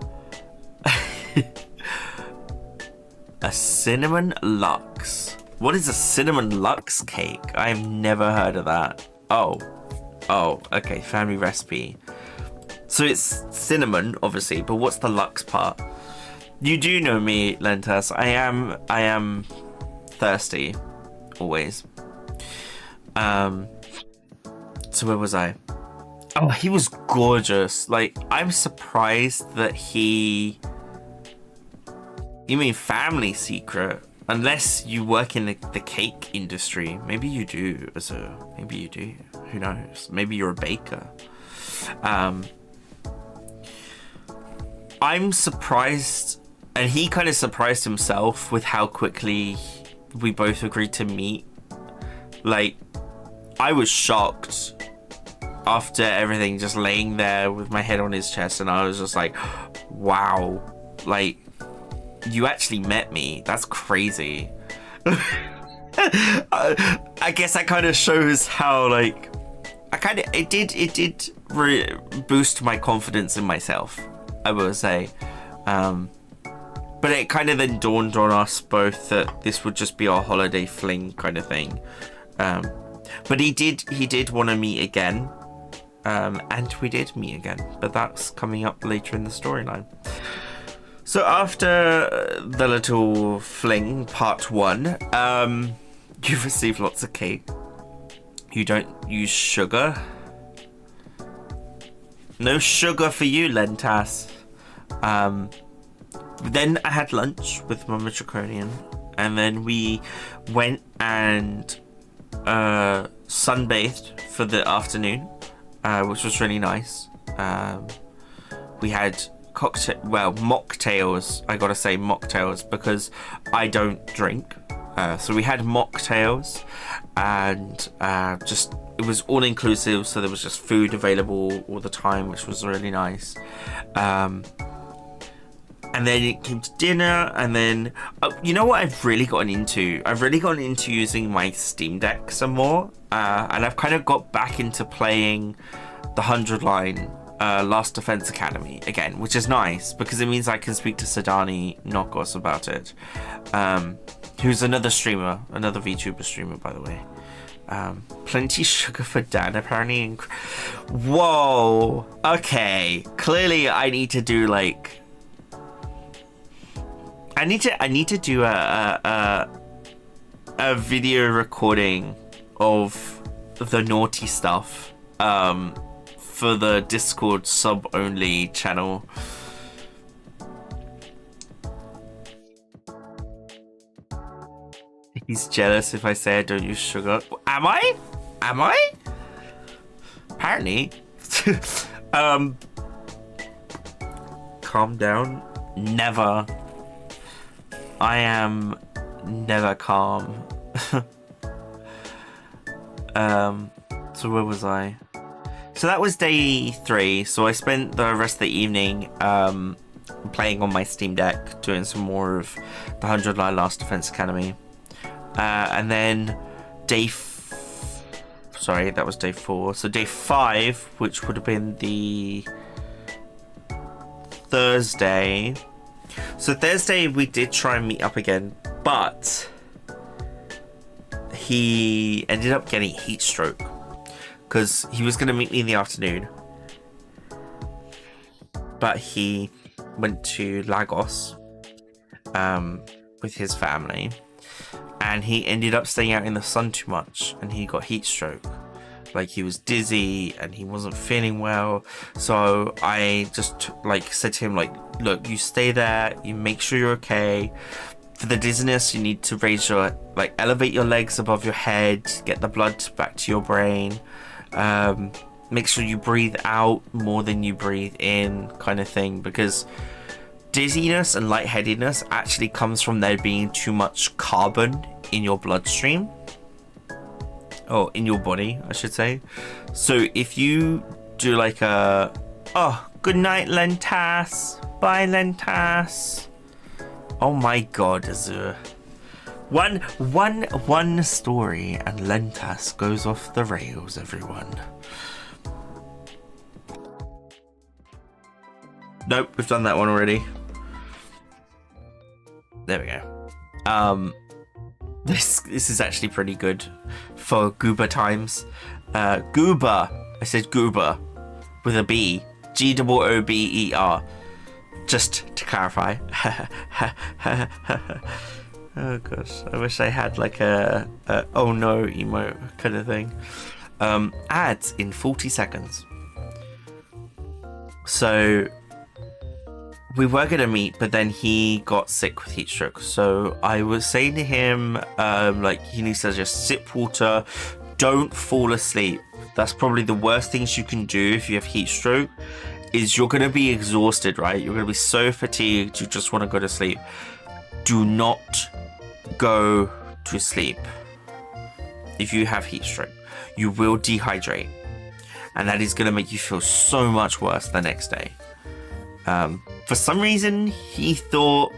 cinnamon Lux. What is a cinnamon Lux cake? I've never heard of that. Oh, okay, family recipe. So it's cinnamon, obviously, but what's the Lux part? You do know me, Lentas. I am thirsty, always. So where was I? Oh, he was gorgeous. Like, I'm surprised that he... You mean family secret? Unless you work in the cake industry. Maybe you do. Maybe you do. Who knows? Maybe you're a baker. I'm surprised, and he kind of surprised himself with how quickly we both agreed to meet. Like, I was shocked after everything, just laying there with my head on his chest, and I was just like, wow, like, you actually met me. That's crazy. I guess that kind of shows how, like, it did boost my confidence in myself, I will say. But it kind of then dawned on us both that this would just be our holiday fling kind of thing. But he did want to meet again. And we did meet again, but that's coming up later in the storyline. So after the little fling, part 1, you've received lots of cake. You don't use sugar. No sugar for you, Lentas. Then I had lunch with Mama Draconian, and then we went and sunbathed for the afternoon, which was really nice. We had mocktails. I gotta say mocktails because I don't drink. So we had mocktails, and it was all inclusive. So there was just food available all the time, which was really nice. And then it came to dinner, and then you know what I've really gotten into? I've really gotten into using my Steam Deck some more, and I've kind of got back into playing the 100 line Last Defense Academy again, which is nice because it means I can speak to Sadani Nokos about it, who's another streamer, another VTuber streamer, by the way. Plenty sugar for Dan, apparently. Whoa. Okay. Clearly, I need to do like. I need to do a video recording of the naughty stuff for the Discord sub only channel. He's jealous if I say I don't use sugar. Am I? Apparently. Calm down. Never. I am never calm. So where was I? So that was day 3. So I spent the rest of the evening playing on my Steam Deck, doing some more of the 100 Line Last Defense Academy. And then sorry, that was day 4. So day 5, which would have been the Thursday. So Thursday we did try and meet up again, but he ended up getting heat stroke because he was going to meet me in the afternoon, but he went to Lagos with his family, and he ended up staying out in the sun too much, and he got heat stroke. Like, he was dizzy and he wasn't feeling well. So I just said to him, like, look, you stay there, you make sure you're okay. For the dizziness, you need to raise your, elevate your legs above your head, get the blood back to your brain. Make sure you breathe out more than you breathe in, kind of thing, because dizziness and lightheadedness actually comes from there being too much carbon in your bloodstream. Or in your body, I should say. So if you do good night, Lentas. Bye, Lentas. Oh my god, Azur. One story and Lentas goes off the rails, everyone. Nope, we've done that one already. There we go. This is actually pretty good for Goober times. Goober. I said Goober with a B. Goober. Just to clarify. Oh gosh, I wish I had like a oh no emote kind of thing. Ads in 40 seconds. So we were gonna meet, but then he got sick with heat stroke. So I was saying to him, like, he needs to just sip water, don't fall asleep. That's probably the worst things you can do if you have heat stroke. Is you're gonna be exhausted, right? You're gonna be so fatigued, you just want to go to sleep. Do not go to sleep if you have heat stroke. You will dehydrate, and that is gonna make you feel so much worse the next day. For some reason, he thought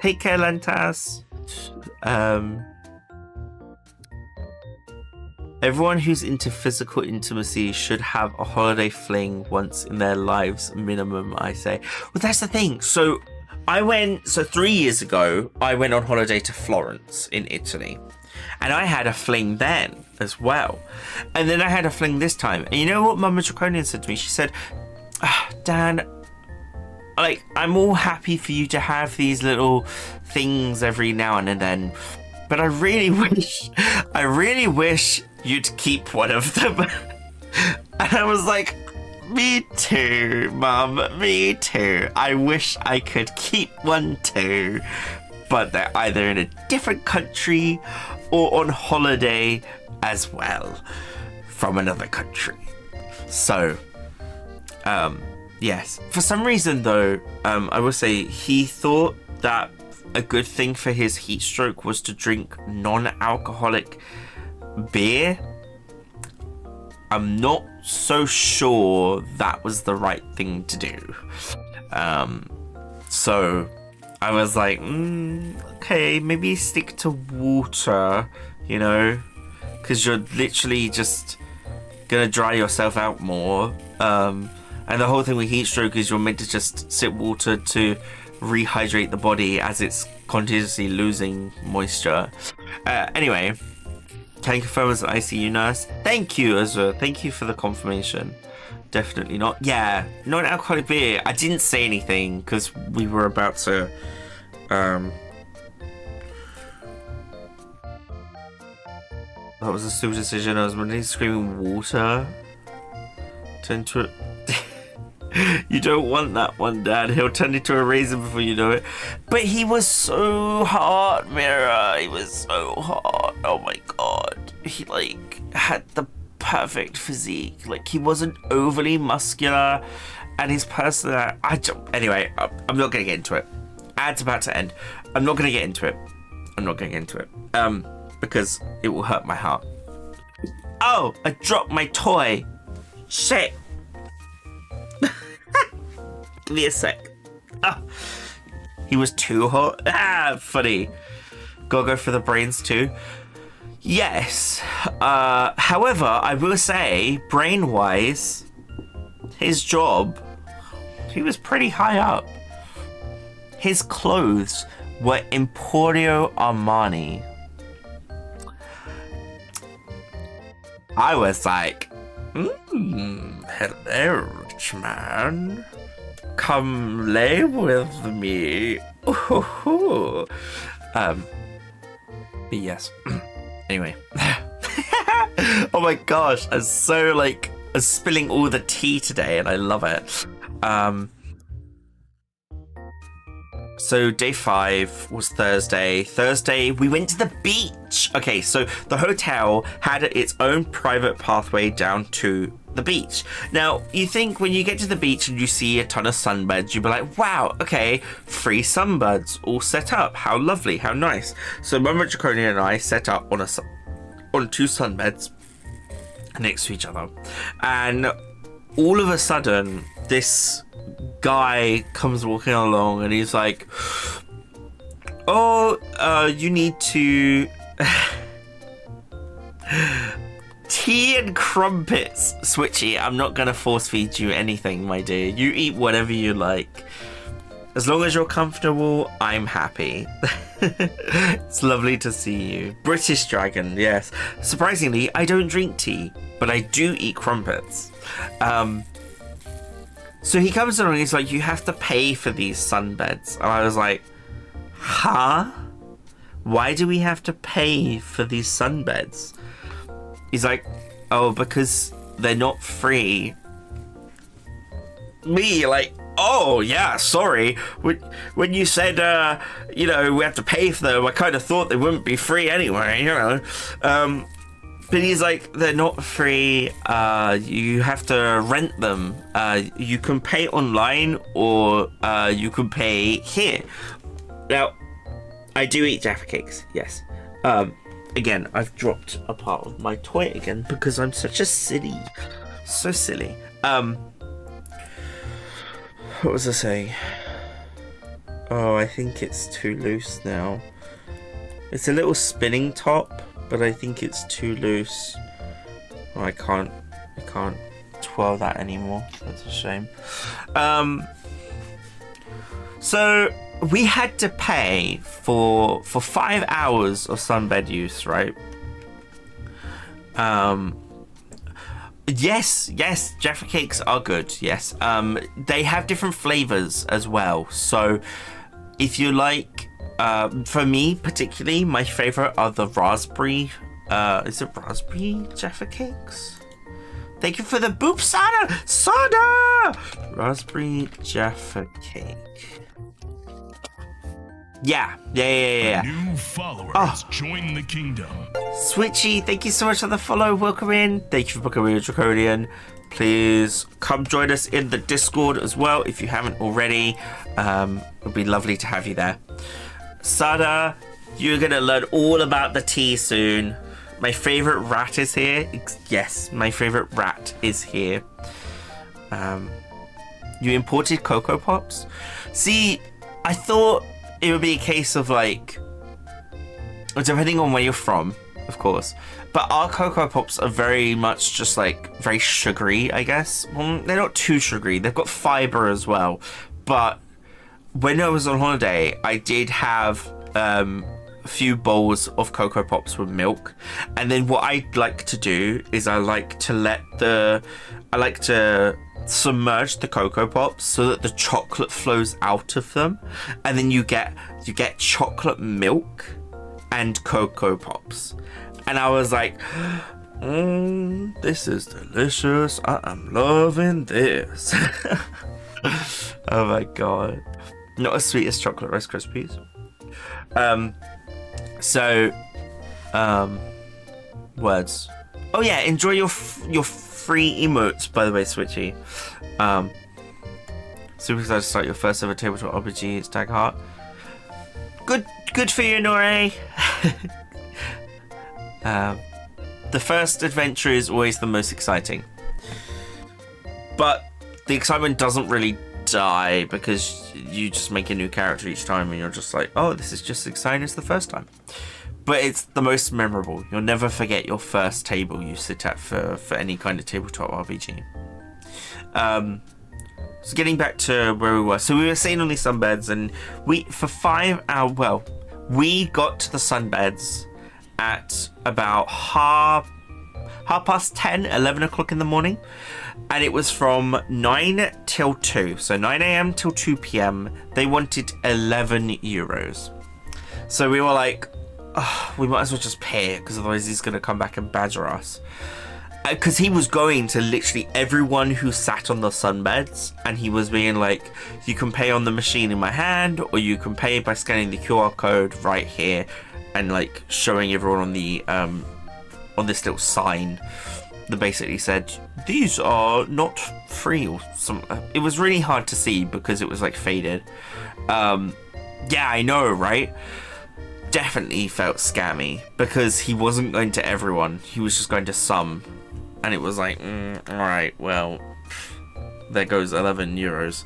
take care, Lentas. Everyone who's into physical intimacy should have a holiday fling once in their lives, minimum, I say. Well, that's the thing. So 3 years ago, I went on holiday to Florence in Italy. And I had a fling then as well. And then I had a fling this time. And you know what Mama Draconian said to me? She said, Dan, like, I'm all happy for you to have these little things every now and then. But I really wish you'd keep one of them. And I was like, me too, Mum, me too. I wish I could keep one too. But they're either in a different country or on holiday as well from another country. So, yes. For some reason though, I will say he thought that a good thing for his heat stroke was to drink non-alcoholic beer. I'm not so sure that was the right thing to do. So I was like, okay, maybe stick to water, you know, because you're literally just gonna dry yourself out more. And the whole thing with heat stroke is you're meant to just sip water to rehydrate the body as it's continuously losing moisture. Anyway, can you confirm as an ICU nurse? Thank you, Azur. Thank you for the confirmation. Definitely not. Yeah, non-alcoholic beer. I didn't say anything because we were about to. That was a stupid decision. I was really screaming water. Turn to it. You don't want that one, Dad. He'll turn into a raisin before you know it. But he was so hot, Mira. He was so hot. Oh my god. He like had the perfect physique. Like he wasn't overly muscular, and his personality. Anyway, I'm not gonna get into it. Ad's about to end. I'm not gonna get into it. Because it will hurt my heart. Oh, I dropped my toy. Shit. Give me a sec. He was too hot. Funny. Gotta go for the brains too. Yes. However, I will say, brain-wise, his job, he was pretty high up. His clothes were Emporio Armani. I was like, hello, rich man. Come lay with me. Ooh. But yes. Anyway. Oh my gosh, I'm so like spilling all the tea today, and I love it. So day 5 was Thursday. Thursday, we went to the beach. Okay, so the hotel had its own private pathway down to the beach. Now, you think when you get to the beach and you see a ton of sunbeds, you'd be like, wow, okay, free sunbeds all set up. How lovely, how nice. So Mama Draconia and I set up on 2 sunbeds next to each other. And all of a sudden, this guy comes walking along and he's like, oh, you need to... tea and crumpets. Switchy, I'm not going to force feed you anything, my dear. You eat whatever you like. As long as you're comfortable, I'm happy. It's lovely to see you. British Dragon, yes. Surprisingly, I don't drink tea, but I do eat crumpets. So he comes along and he's like, you have to pay for these sunbeds. And I was like, huh? Why do we have to pay for these sunbeds? He's like, oh, because they're not free. Me, like, oh, yeah, sorry. When you said, you know, we have to pay for them, I kind of thought they wouldn't be free anyway, you know. But he's like, they're not free. You have to rent them. You can pay online or you can pay here. Now, I do eat Jaffa cakes, yes. Again, I've dropped a part of my toy again because I'm such a silly. So silly. What was I saying? Oh, I think it's too loose now. It's a little spinning top, but I think it's too loose. Oh, I can't twirl that anymore. That's a shame. So we had to pay for 5 hours of sunbed use, right? Yes, Jaffa cakes are good, yes. They have different flavors as well. So if you like, for me particularly, my favorite are the raspberry, is it raspberry Jaffa cakes? Thank you for the boop soda! Raspberry Jaffa cake. Yeah. New followers join the kingdom. Switchy, thank you so much for the follow. Welcome in. Thank you for becoming a Draconian. Please come join us in the Discord as well if you haven't already. It would be lovely to have you there. Sada, you're going to learn all about the tea soon. My favorite rat is here. Yes, my favorite rat is here. You imported Cocoa Pops? See, I thought it would be a case of like, depending on where you're from, of course, but our Cocoa Pops are very much just like very sugary, I guess. Well, they're not too sugary, they've got fiber as well. But when I was on holiday, I did have a few bowls of Cocoa Pops with milk, and then what I like to do is I like to submerge the Cocoa Pops so that the chocolate flows out of them, and then you get chocolate milk and Cocoa Pops. And I was like, this is delicious. I am loving this. Oh my god. Not as sweet as chocolate Rice Krispies. Words. Oh yeah, enjoy your free emotes, by the way, Switchy. Super excited to start your first ever tabletop RPG. It's Tag Heart. Good for you, Nore. The first adventure is always the most exciting, but the excitement doesn't really die because you just make a new character each time, and you're just like, oh, this is just as exciting as the first time. But it's the most memorable. You'll never forget your first table you sit at for any kind of tabletop RPG. So getting back to where we were. So we were staying on these sunbeds, and we got to the sunbeds at about half past 10, 11 o'clock in the morning. And it was from 9 till 2. So 9 a.m. till 2 p.m. They wanted 11 euros. So we were like, oh, we might as well just pay it, because otherwise he's going to come back and badger us. Because he was going to literally everyone who sat on the sunbeds, and he was being like, you can pay on the machine in my hand, or you can pay by scanning the QR code right here, and like showing everyone on the on this little sign that basically said, these are not free, or something. It was really hard to see because it was like faded. Yeah, I know, right? Definitely felt scammy because he wasn't going to everyone, he was just going to some. and it was like, all right, well, there goes 11 euros.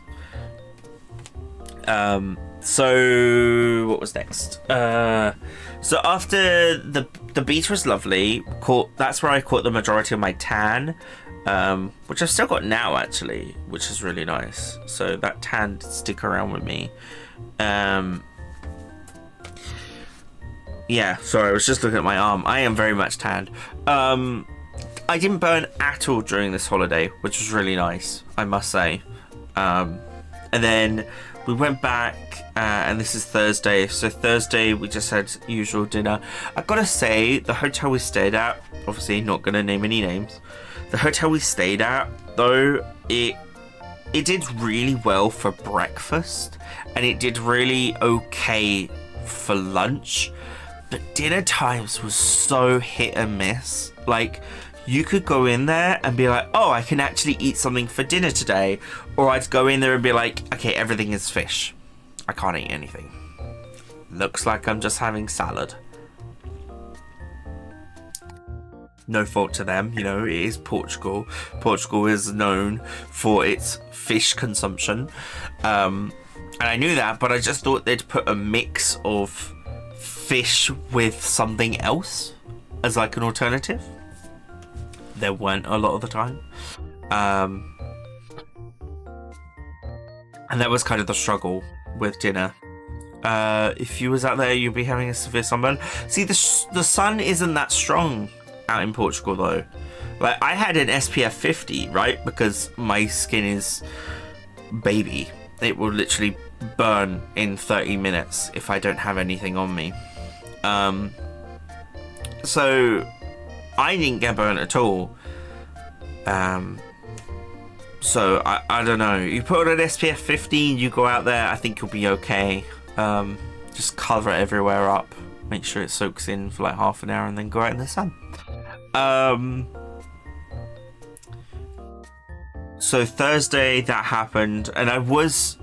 So what was next? So after the beach was lovely. That's where I caught the majority of my tan, which I've still got now actually, which is really nice. So that tan did stick around with me. Yeah, sorry, I was just looking at my arm. I am very much tanned. I didn't burn at all during this holiday, which was really nice, I must say. And then we went back, and this is Thursday. So Thursday, we just had usual dinner. I gotta say, the hotel we stayed at, obviously not gonna name any names. The hotel we stayed at, though, it did really well for breakfast, and it did really okay for lunch. But dinner times was so hit and miss. Like, you could go in there and be like, oh, I can actually eat something for dinner today. Or I'd go in there and be like, okay, everything is fish. I can't eat anything. Looks like I'm just having salad. No fault to them, you know, it is Portugal. Portugal is known for its fish consumption. And I knew that, but I just thought they'd put a mix of fish with something else as like an alternative. There weren't a lot of the time. And that was kind of the struggle with dinner. If you was out there, you'd be having a severe sunburn. See, the sun isn't that strong out in Portugal though. Like, I had an SPF 50, right? Because my skin is baby. It will literally burn in 30 minutes if I don't have anything on me. So I didn't get burnt at all. So I don't know. You put on an SPF 50, you go out there, I think you'll be okay. Just cover it everywhere up. Make sure it soaks in for like half an hour and then go out in the sun. So Thursday that happened, and I was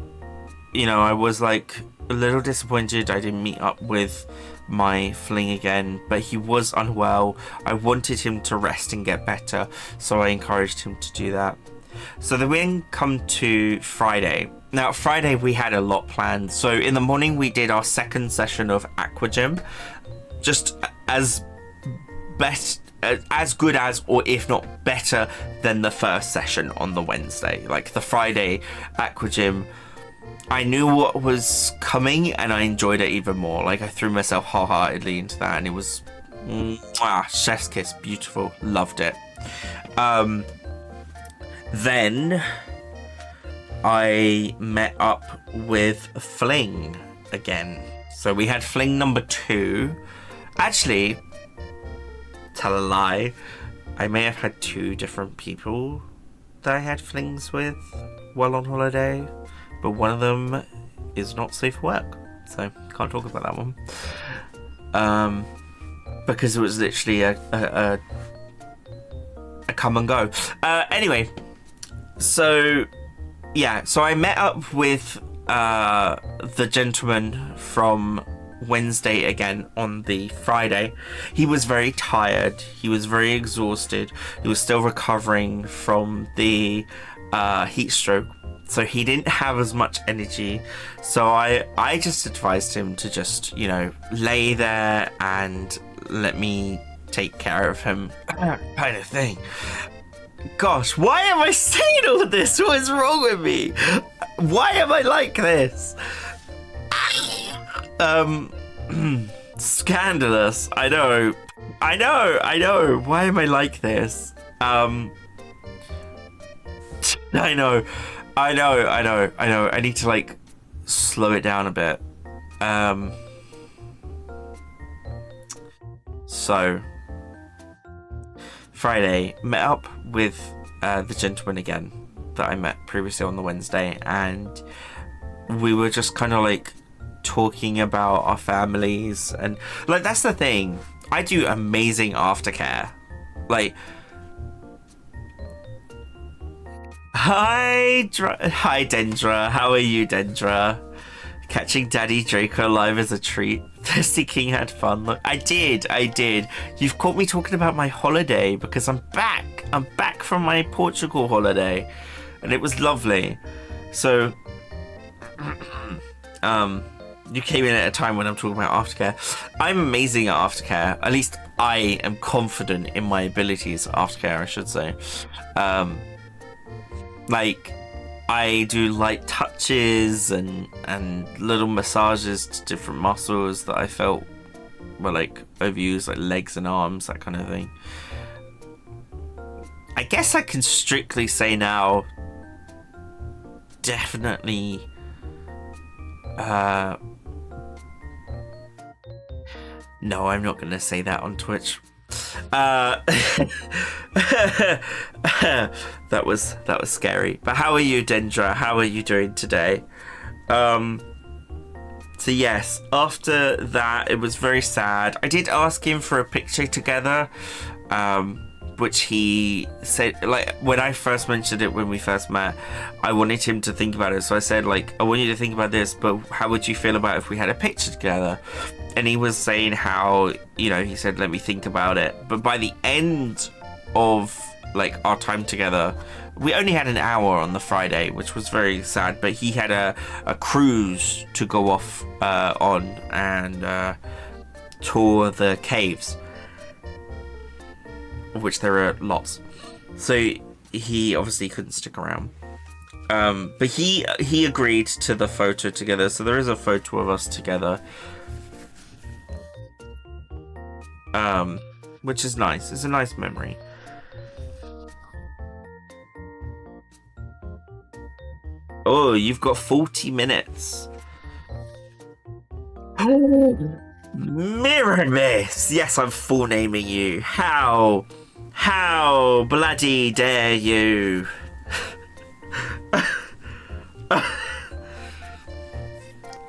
like a little disappointed I didn't meet up with my fling again, but he was unwell. I wanted him to rest and get better, so I encouraged him to do that. So then we come to Friday. Now Friday we had a lot planned. So in the morning we did our second session of aqua gym, just as good as, or if not better than, the first session on the Wednesday. Like the Friday aqua gym, I knew what was coming and I enjoyed it even more. Like, I threw myself wholeheartedly into that, and it was chef's kiss, beautiful, loved it. Then I met up with fling again. So we had fling number 2. Actually, tell a lie, I may have had 2 different people that I had flings with while on holiday, but one of them is not safe for work, so can't talk about that one. Because it was literally a come and go. Anyway, so yeah, so I met up with the gentleman from Wednesday again on the Friday. He was very tired. He was very exhausted. He was still recovering from the heat stroke. So he didn't have as much energy. So I just advised him to just, lay there and let me take care of him, kind of thing. Gosh, why am I saying all this? What is wrong with me? Why am I like this? Scandalous. I know. Why am I like this? I know. I need to like slow it down a bit. So Friday, met up with the gentleman again that I met previously on the Wednesday, and we were just kind of like talking about our families, and like, that's the thing, I do amazing aftercare. Like, Hi Dendra, how are you, Dendra? Catching Daddy Draco live is a treat. Thirsty King had fun. Look, I did. You've caught me talking about my holiday because I'm back. I'm back from my Portugal holiday, and it was lovely. So, you came in at a time when I'm talking about aftercare. I'm amazing at aftercare. At least I am confident in my abilities at aftercare, I should say. Like, I do light touches and little massages to different muscles that I felt were like overused, like legs and arms, that kind of thing. I guess I can strictly say now, definitely, no, I'm not going to say that on Twitch. That was scary. But how are you, Dendra? How are you doing today? So yes, after that, it was very sad. I did ask him for a picture together, which he said, like, when I first mentioned it when we first met, I wanted him to think about it. So I said, like, I want you to think about this, but how would you feel about if we had a picture together? And he was saying how, you know, he said, let me think about it. But by the end of, like, our time together, we only had an hour on the Friday, which was very sad, but he had a cruise to go off on and tour the caves, of which there are lots. So he obviously couldn't stick around. But he agreed to the photo together, so there is a photo of us together. Which is nice. It's a nice memory. Oh, you've got 40 minutes. Miramis! Yes, I'm full naming you. How bloody dare you?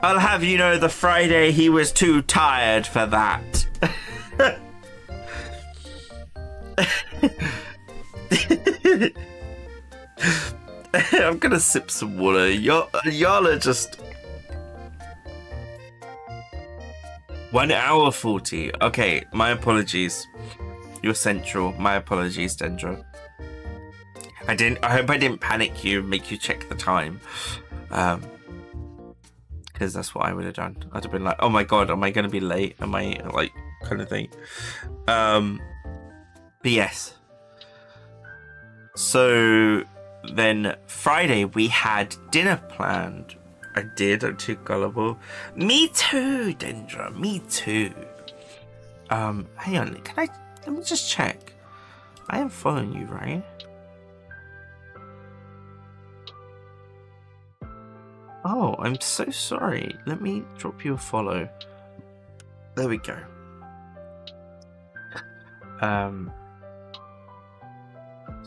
I'll have you know the Friday he was too tired for that. I'm gonna sip some water. Y'all are just 1 hour 40. Okay, my apologies. You're central. My apologies, Dendra. I hope I didn't panic you and make you check the time. Because that's what I would have done. I'd have been like, oh my god, am I gonna be late? Am I, like, kind of thing. But yes. So then Friday we had dinner planned. I'm too gullible. Me too, Dendra, me too. Hang on, let me just check. I am following you, right? Oh, I'm so sorry. Let me drop you a follow. There we go.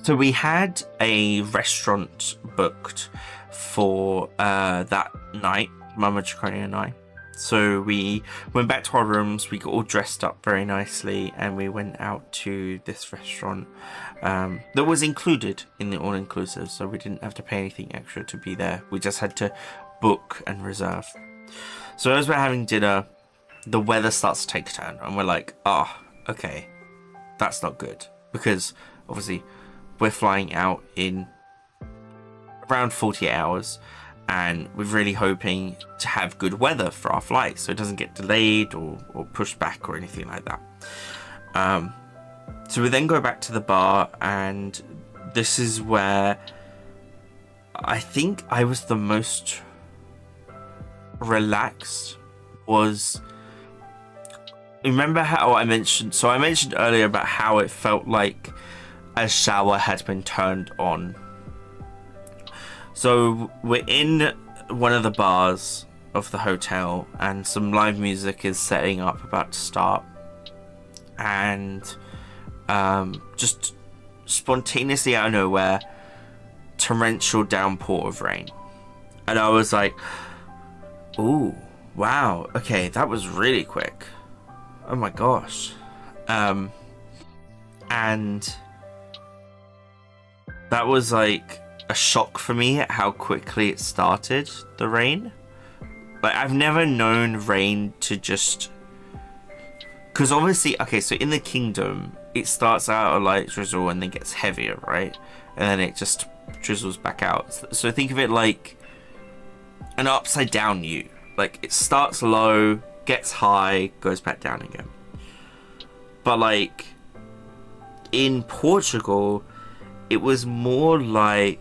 So we had a restaurant booked for that night, Mama Draconia and I. So we went back to our rooms, we got all dressed up very nicely, and we went out to this restaurant that was included in the all-inclusive, so we didn't have to pay anything extra to be there. We just had to book and reserve. So as we're having dinner, the weather starts to take a turn, and we're like, okay, that's not good, because obviously we're flying out in around 48 hours, and we're really hoping to have good weather for our flight so it doesn't get delayed or pushed back or anything like that. So we then go back to the bar, and this is where I think I was the most relaxed. Remember how I mentioned earlier about how it felt like a shower had been turned on. So we're in one of the bars of the hotel, and some live music is setting up, about to start, and just spontaneously out of nowhere, torrential downpour of rain. And I was like, ooh, wow, okay, that was really quick. Oh my gosh. And that was like a shock for me at how quickly it started, the rain. Like, I've never known rain to just... Because obviously, okay, so in the kingdom, it starts out a light drizzle and then gets heavier, right? And then it just drizzles back out. So think of it like an upside down U. Like it starts low, gets high, goes back down again. But like in Portugal, it was more like,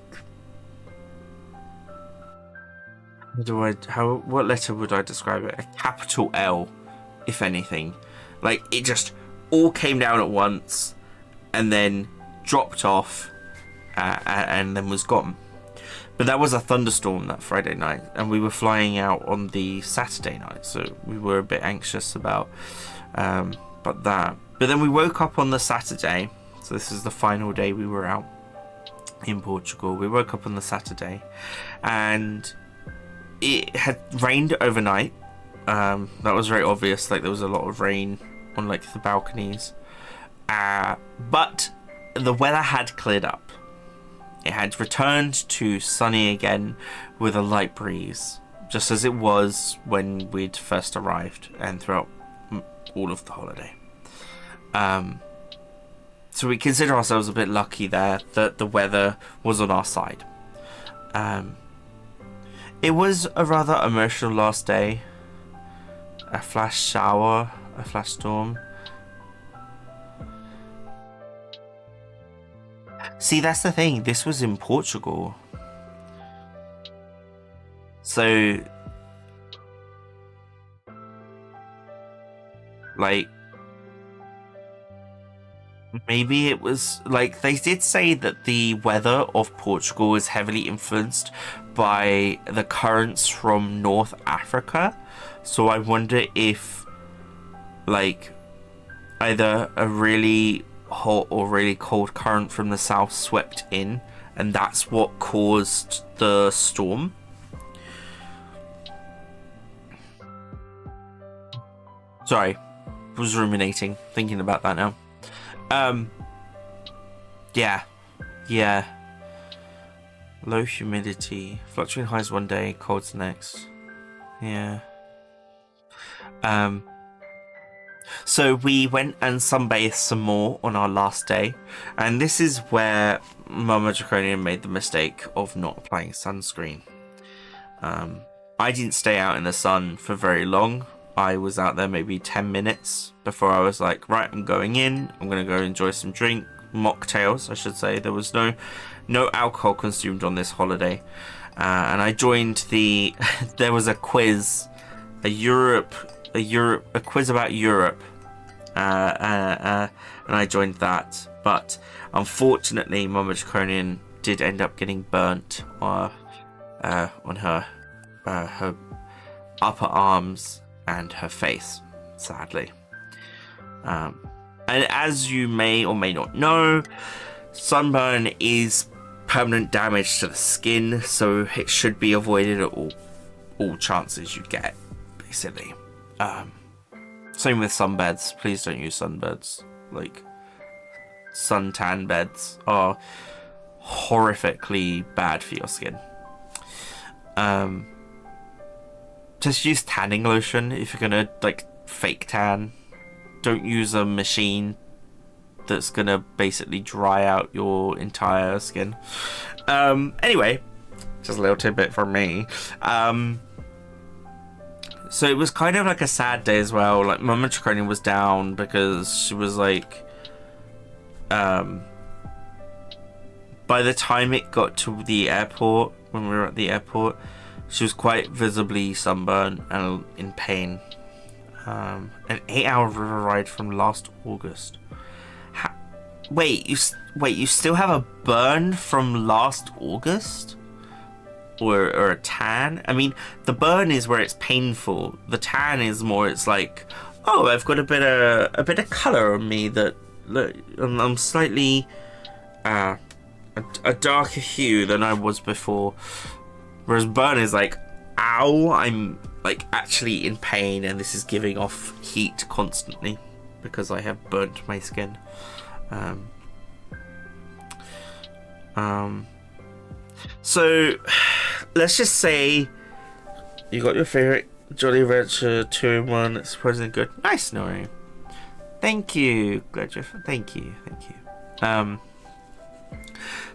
what letter would I describe it? A capital L, if anything. Like it just all came down at once and then dropped off and then was gone. But that was a thunderstorm that Friday night, and we were flying out on the Saturday night, so we were a bit anxious about that. But then we woke up on the Saturday, so this is the final day we were out in Portugal. We woke up on the Saturday and it had rained overnight. That was very obvious, like there was a lot of rain on like the balconies, but the weather had cleared up. It had returned to sunny again with a light breeze, just as it was when we'd first arrived and throughout all of the holiday. So we consider ourselves a bit lucky there that the weather was on our side. It was a rather emotional last day. A flash shower, a flash storm. See, that's the thing. This was in Portugal. So, like, maybe it was, like, they did say that the weather of Portugal is heavily influenced by the currents from North Africa. So I wonder if, like, either a really hot or really cold current from the south swept in, and that's what caused the storm. Sorry, was ruminating, thinking about that now. Yeah. Low humidity, fluctuating highs one day, colds the next. Yeah. So we went and sunbathed some more on our last day, and this is where Mama Draconian made the mistake of not applying sunscreen. I didn't stay out in the sun for very long. I was out there maybe 10 minutes before I was like, right, I'm going in, I'm gonna go enjoy some mocktails, I should say. There was no alcohol consumed on this holiday, and I joined there was a quiz, a quiz about Europe, and I joined that. But unfortunately, Mama Draconian did end up getting burnt on her upper arms and her face, sadly. And as you may or may not know, sunburn is permanent damage to the skin, so it should be avoided at all chances you get, basically. Same with sunbeds. Please don't use sunbeds. Like, suntan beds are horrifically bad for your skin. Just use tanning lotion if you're gonna like fake tan. Don't use a machine that's gonna basically dry out your entire skin. Anyway, just a little tidbit from me. So it was kind of like a sad day as well. Like, Mama Draconian was down because she was like, by the time it got to the airport, when we were at the airport, she was quite visibly sunburned and in pain. An 8-hour river ride from last August. Wait, you still have a burn from last August? Or a tan? I mean, the burn is where it's painful. The tan is more, it's like, oh, I've got a bit of colour on me that, look, I'm slightly a darker hue than I was before. Whereas burn is like, ow, I'm like actually in pain and this is giving off heat constantly because I have burnt my skin. So let's just say you got your favorite Jolly Rancher 2-in-1. It's surprisingly good. Nice, Nori. Thank you. Glad you. Thank you.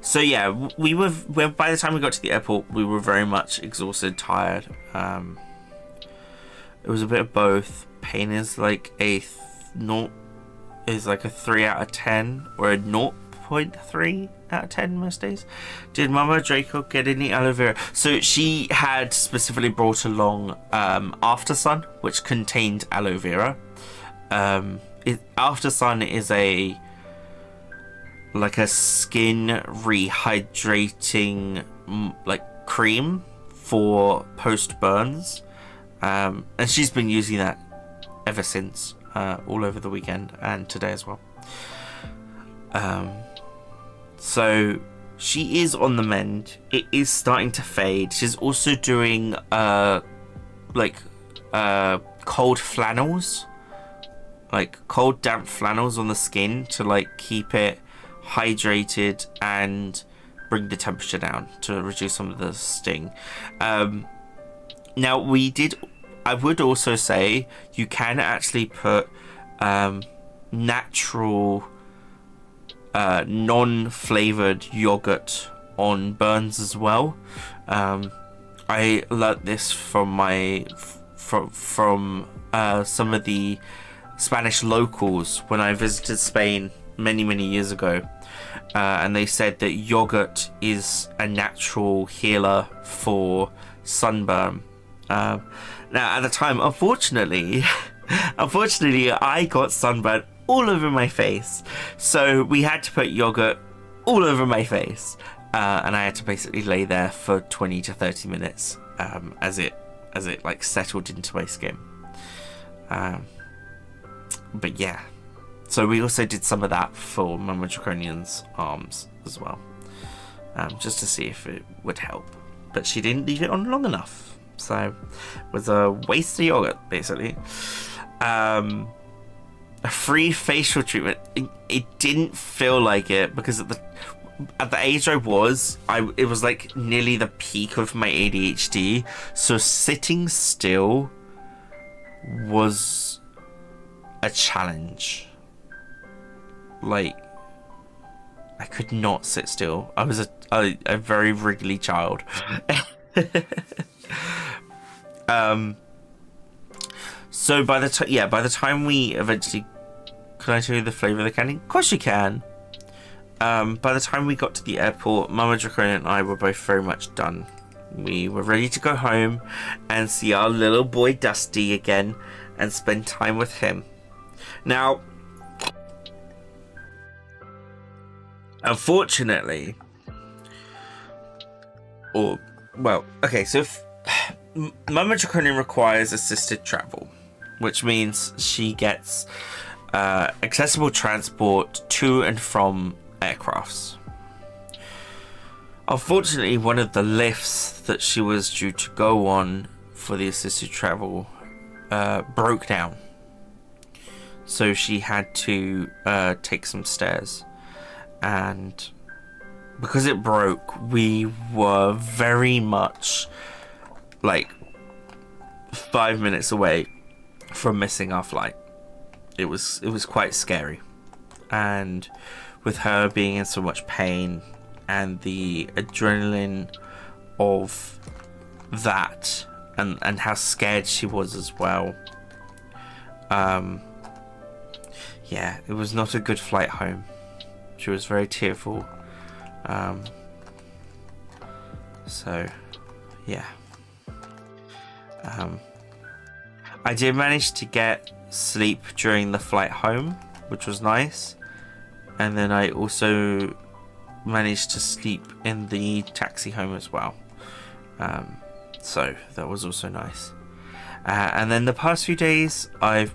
So yeah, we were by the time we got to the airport, we were very much exhausted, tired. It was a bit of both. Pain is like a 3 out of 10 or a 0.3 out of 10 most days. Did Mama Draco get any aloe vera? So she had specifically brought along After Sun, which contained aloe vera. After Sun is a skin rehydrating like cream for post burns, and she's been using that ever since, all over the weekend and today as well. So she is on the mend. It is starting to fade. She's also doing cold flannels, like cold damp flannels on the skin to like keep it hydrated and bring the temperature down to reduce some of the sting. Now I would also say you can actually put natural non-flavored yogurt on burns as well. I learnt this from some of the Spanish locals when I visited Spain many years ago, and they said that yogurt is a natural healer for sunburn. Now at the time, unfortunately I got sunburn all over my face, so we had to put yogurt all over my face, and I had to basically lay there for 20 to 30 minutes as it like settled into my skin. But yeah, so we also did some of that for Mama Draconian's arms as well, just to see if it would help, but she didn't leave it on long enough, so it was a waste of yogurt basically. A free facial treatment, it didn't feel like it, because at the age I was, it was like nearly the peak of my ADHD, so sitting still was a challenge. Like, I could not sit still. I was a very wriggly child. So by the time we eventually, can I tell you the flavour of the candy? Of course you can. By the time we got to the airport, Mama Draconian and I were both very much done. We were ready to go home and see our little boy Dusty again and spend time with him. Now, unfortunately, so if Mama Draconian requires assisted travel, which means she gets accessible transport to and from aircrafts. Unfortunately, one of the lifts that she was due to go on for the assisted travel broke down, so she had to take some stairs, and because it broke, we were very much like 5 minutes away from missing our flight. It was quite scary, and with her being in so much pain and the adrenaline of that, and how scared she was as well, it was not a good flight home. She was very tearful, so yeah. I did manage to get sleep during the flight home, which was nice, and then I also managed to sleep in the taxi home as well, so that was also nice. And then the past few days I've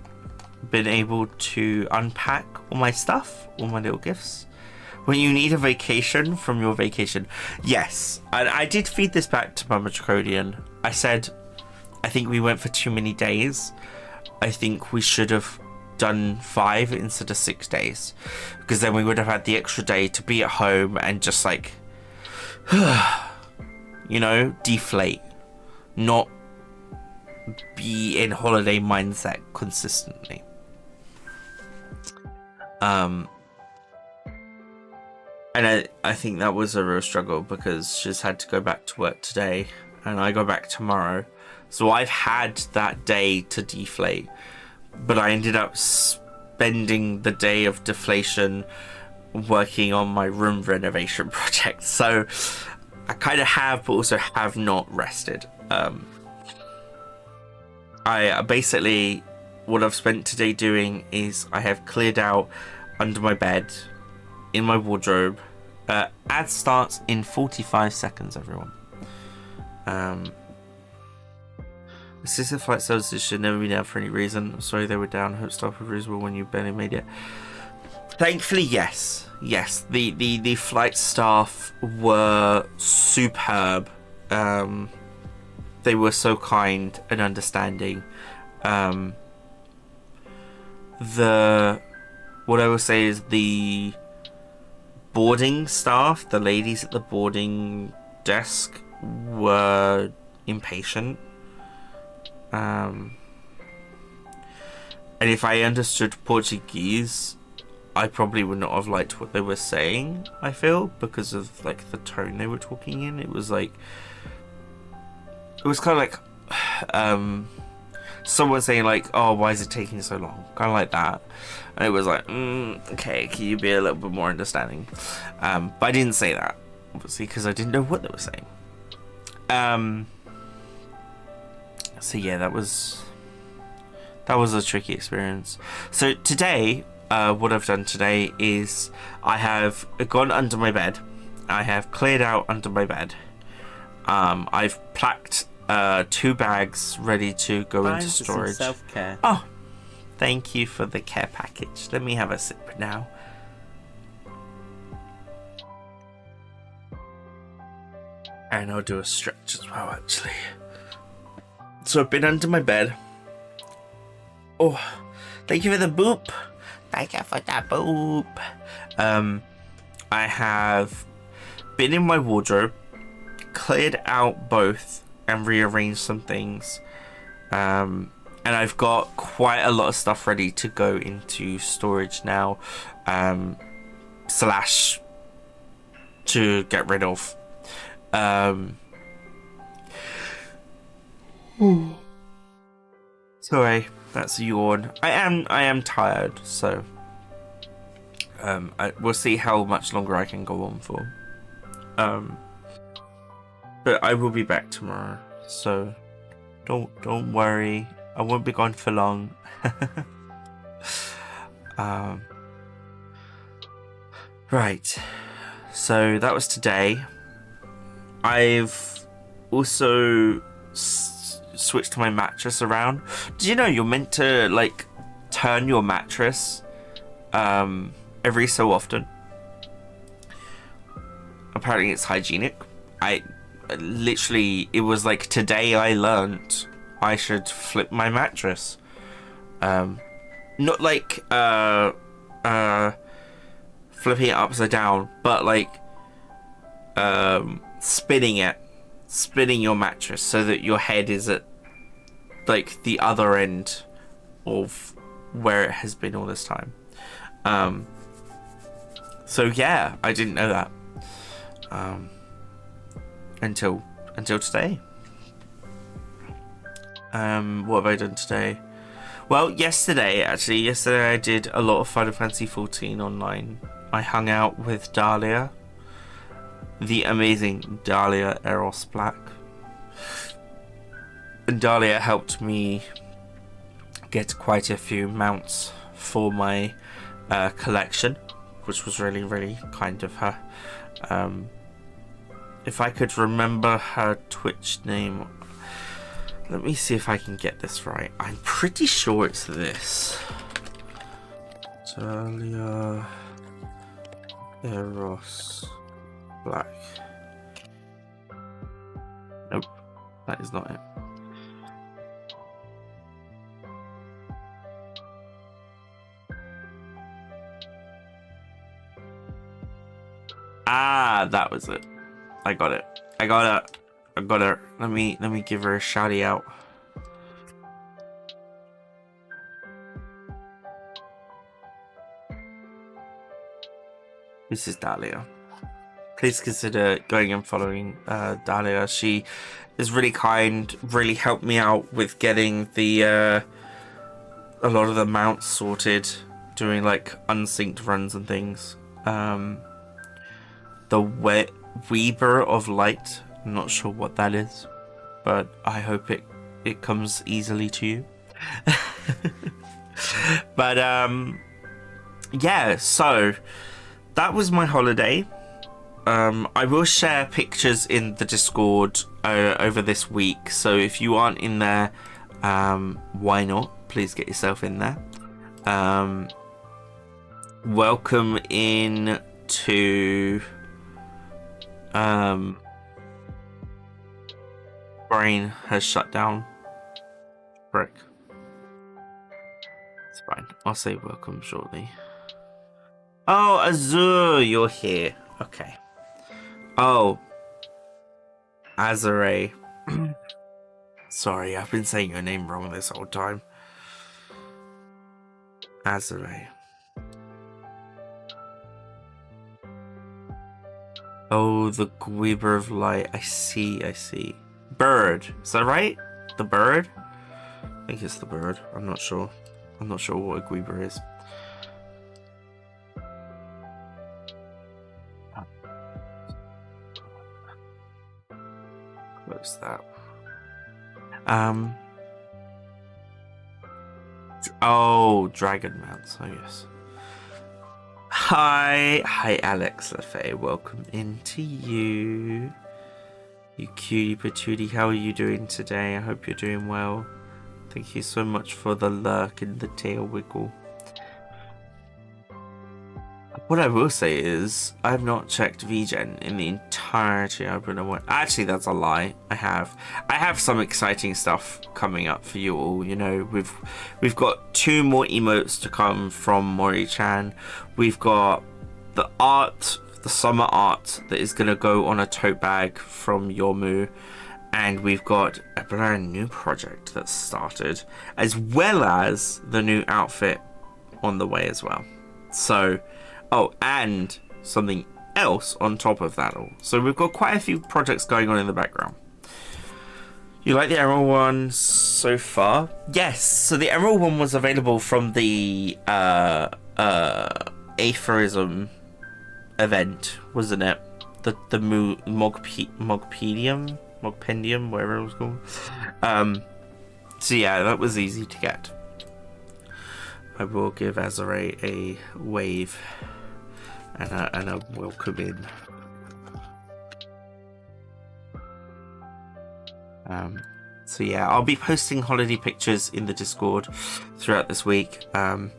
been able to unpack all my stuff, all my little gifts. When you need a vacation from your vacation, yes, I did feed this back to Mama Draconian. I said, I think we went for too many days. I think we should have done 5 instead of 6 days, because then we would have had the extra day to be at home and just like, deflate, not be in holiday mindset consistently. And I think that was a real struggle because she's had to go back to work today and I go back tomorrow. So I've had that day to deflate, but I ended up spending the day of deflation working on my room renovation project. So I kind of have, but also have not rested. I basically, what I've spent today doing is I have cleared out under my bed, in my wardrobe. Ad starts in 45 seconds, everyone. Assisted flight services should never be down for any reason. I'm sorry they were down. Hope staff were reasonable when you barely made it. Thankfully, yes. Yes, the flight staff were superb. They were so kind and understanding. What I will say is the boarding staff, the ladies at the boarding desk, were impatient. And if I understood Portuguese, I probably would not have liked what they were saying, I feel, because of like the tone they were talking in. It was like, it was kind of like someone saying like, oh, why is it taking so long, kind of like that. And it was like, okay, can you be a little bit more understanding? But I didn't say that, obviously, because I didn't know what they were saying. So yeah, that was a tricky experience. So today, what I've done today is I have gone under my bed. I have cleared out under my bed. I've packed 2 bags ready to go into storage. Self-care. Oh, thank you for the care package. Let me have a sip now. And I'll do a stretch as well, actually. So I've been under my bed. Oh, thank you for the boop. Thank you for that boop. I have been in my wardrobe, cleared out both, and rearranged some things. And I've got quite a lot of stuff ready to go into storage now. Slash to get rid of. Sorry, that's a yawn. I am tired, so we'll see how much longer I can go on for. But I will be back tomorrow, so don't worry. I won't be gone for long. Right. So that was today. I've also switched my mattress around. Do you know you're meant to like turn your mattress every so often? Apparently it's hygienic. It was like today I learned I should flip my mattress. Not like flipping it upside down, but like spinning your mattress so that your head is at like the other end of where it has been all this time. So yeah, I didn't know that until today. What have I done today? Well, yesterday I did a lot of Final Fantasy XIV online. I hung out with Dahlia, the amazing Dahlia Eros Black. And Dahlia helped me get quite a few mounts for my collection, which was really, really kind of her. If I could remember her Twitch name, let me see if I can get this right. I'm pretty sure it's this. Dahlia Eros Black. Nope, that is not it. Ah, that was it. I got it. I got her. Let me give her a shouty out. This is Dahlia. Please consider going and following Dahlia. She is really kind, really helped me out with getting the a lot of the mounts sorted, doing like unsynced runs and things. The Weaver of Light, I'm not sure what that is, but I hope it comes easily to you. But yeah, so that was my holiday. I will share pictures in the Discord over this week, so if you aren't in there, why not? Please get yourself in there. Welcome in to brain has shut down. Frick. It's fine. I'll say welcome shortly. Oh, Azur, you're here. Okay. Oh, Azure. Sorry, I've been saying your name wrong this whole time. Azure. Oh, the Weaver of Light. I see. Bird. Is that right? The bird? I think it's the bird. I'm not sure. I'm not sure what a Weaver is. Close that. Oh, dragon mounts. Oh yes. Hi, Alex Lefay. Welcome into you. You cutie patootie. How are you doing today? I hope you're doing well. Thank you so much for the lurk and the tail wiggle. What I will say is, I have not checked VGen in the entirety. I've been away. Actually, that's a lie. I have some exciting stuff coming up for you all. You know, we've got 2 more emotes to come from Mori-chan. We've got the art, the summer art that is going to go on a tote bag from Yomu. And we've got a brand new project that's started, as well as the new outfit on the way as well. So, oh, and something else on top of that all. So we've got quite a few projects going on in the background. You like the Emerald one so far? Yes. So the Emerald one was available from the aphorism event, wasn't it? The Mogpendium, whatever it was called. So yeah, that was easy to get. I will give Azure a wave and a welcome in. So yeah, I'll be posting holiday pictures in the Discord throughout this week. Other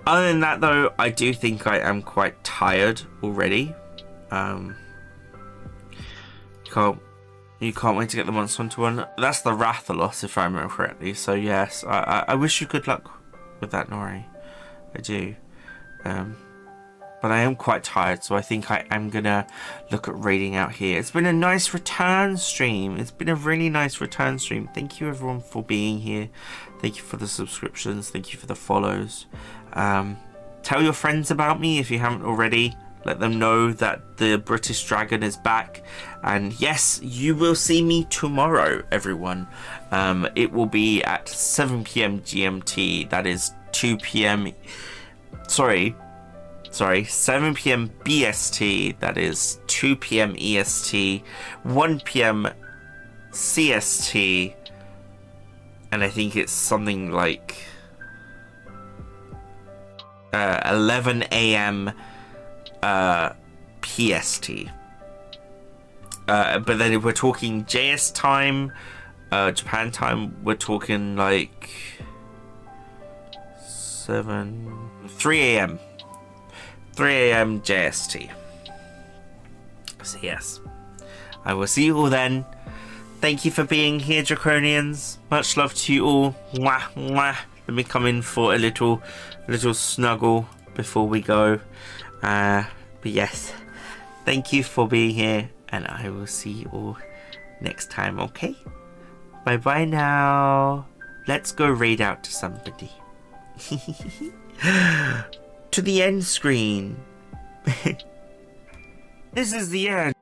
than that though, I do think I am quite tired already. You can't wait to get the Monster Hunter one. That's the Rathalos, if I remember correctly. So yes, I wish you good luck with that, Nori. I do. But I am quite tired, so I think I am gonna look at raiding out here. It's been a nice return stream. It's been a really nice return stream. Thank you everyone for being here. Thank you for the subscriptions. Thank you for the follows. Tell your friends about me if you haven't already. Let them know that the British Dragon is back. And yes, you will see me tomorrow, everyone. It will be at 7 PM GMT. That is 2 PM... Sorry, 7 PM BST. That is 2 PM EST. 1 PM CST. And I think it's something like 11 AM PST. But then if we're talking JS time, Japan time, we're talking like 3 AM 3 AM JST. So yes, I will see you all then. Thank you for being here, Draconians. Much love to you all. Mwah, mwah. Let me come in for a little snuggle before we go. But yes, thank you for being here, and I will see you all next time, okay? Bye bye now. Let's go raid out to somebody. To the end screen. This is the end.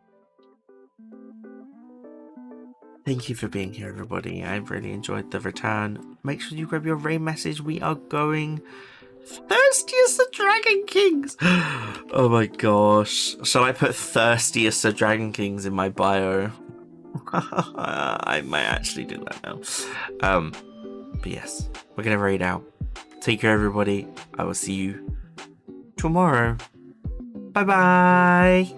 Thank you for being here, everybody. I've really enjoyed the return. Make sure you grab your raid message. We are going thirstiest of Dragon Kings. Oh my gosh. Shall I put thirstiest of Dragon Kings in my bio? I might actually do that now. But yes, we're gonna raid out. Take care, everybody. I will see you tomorrow. Bye bye.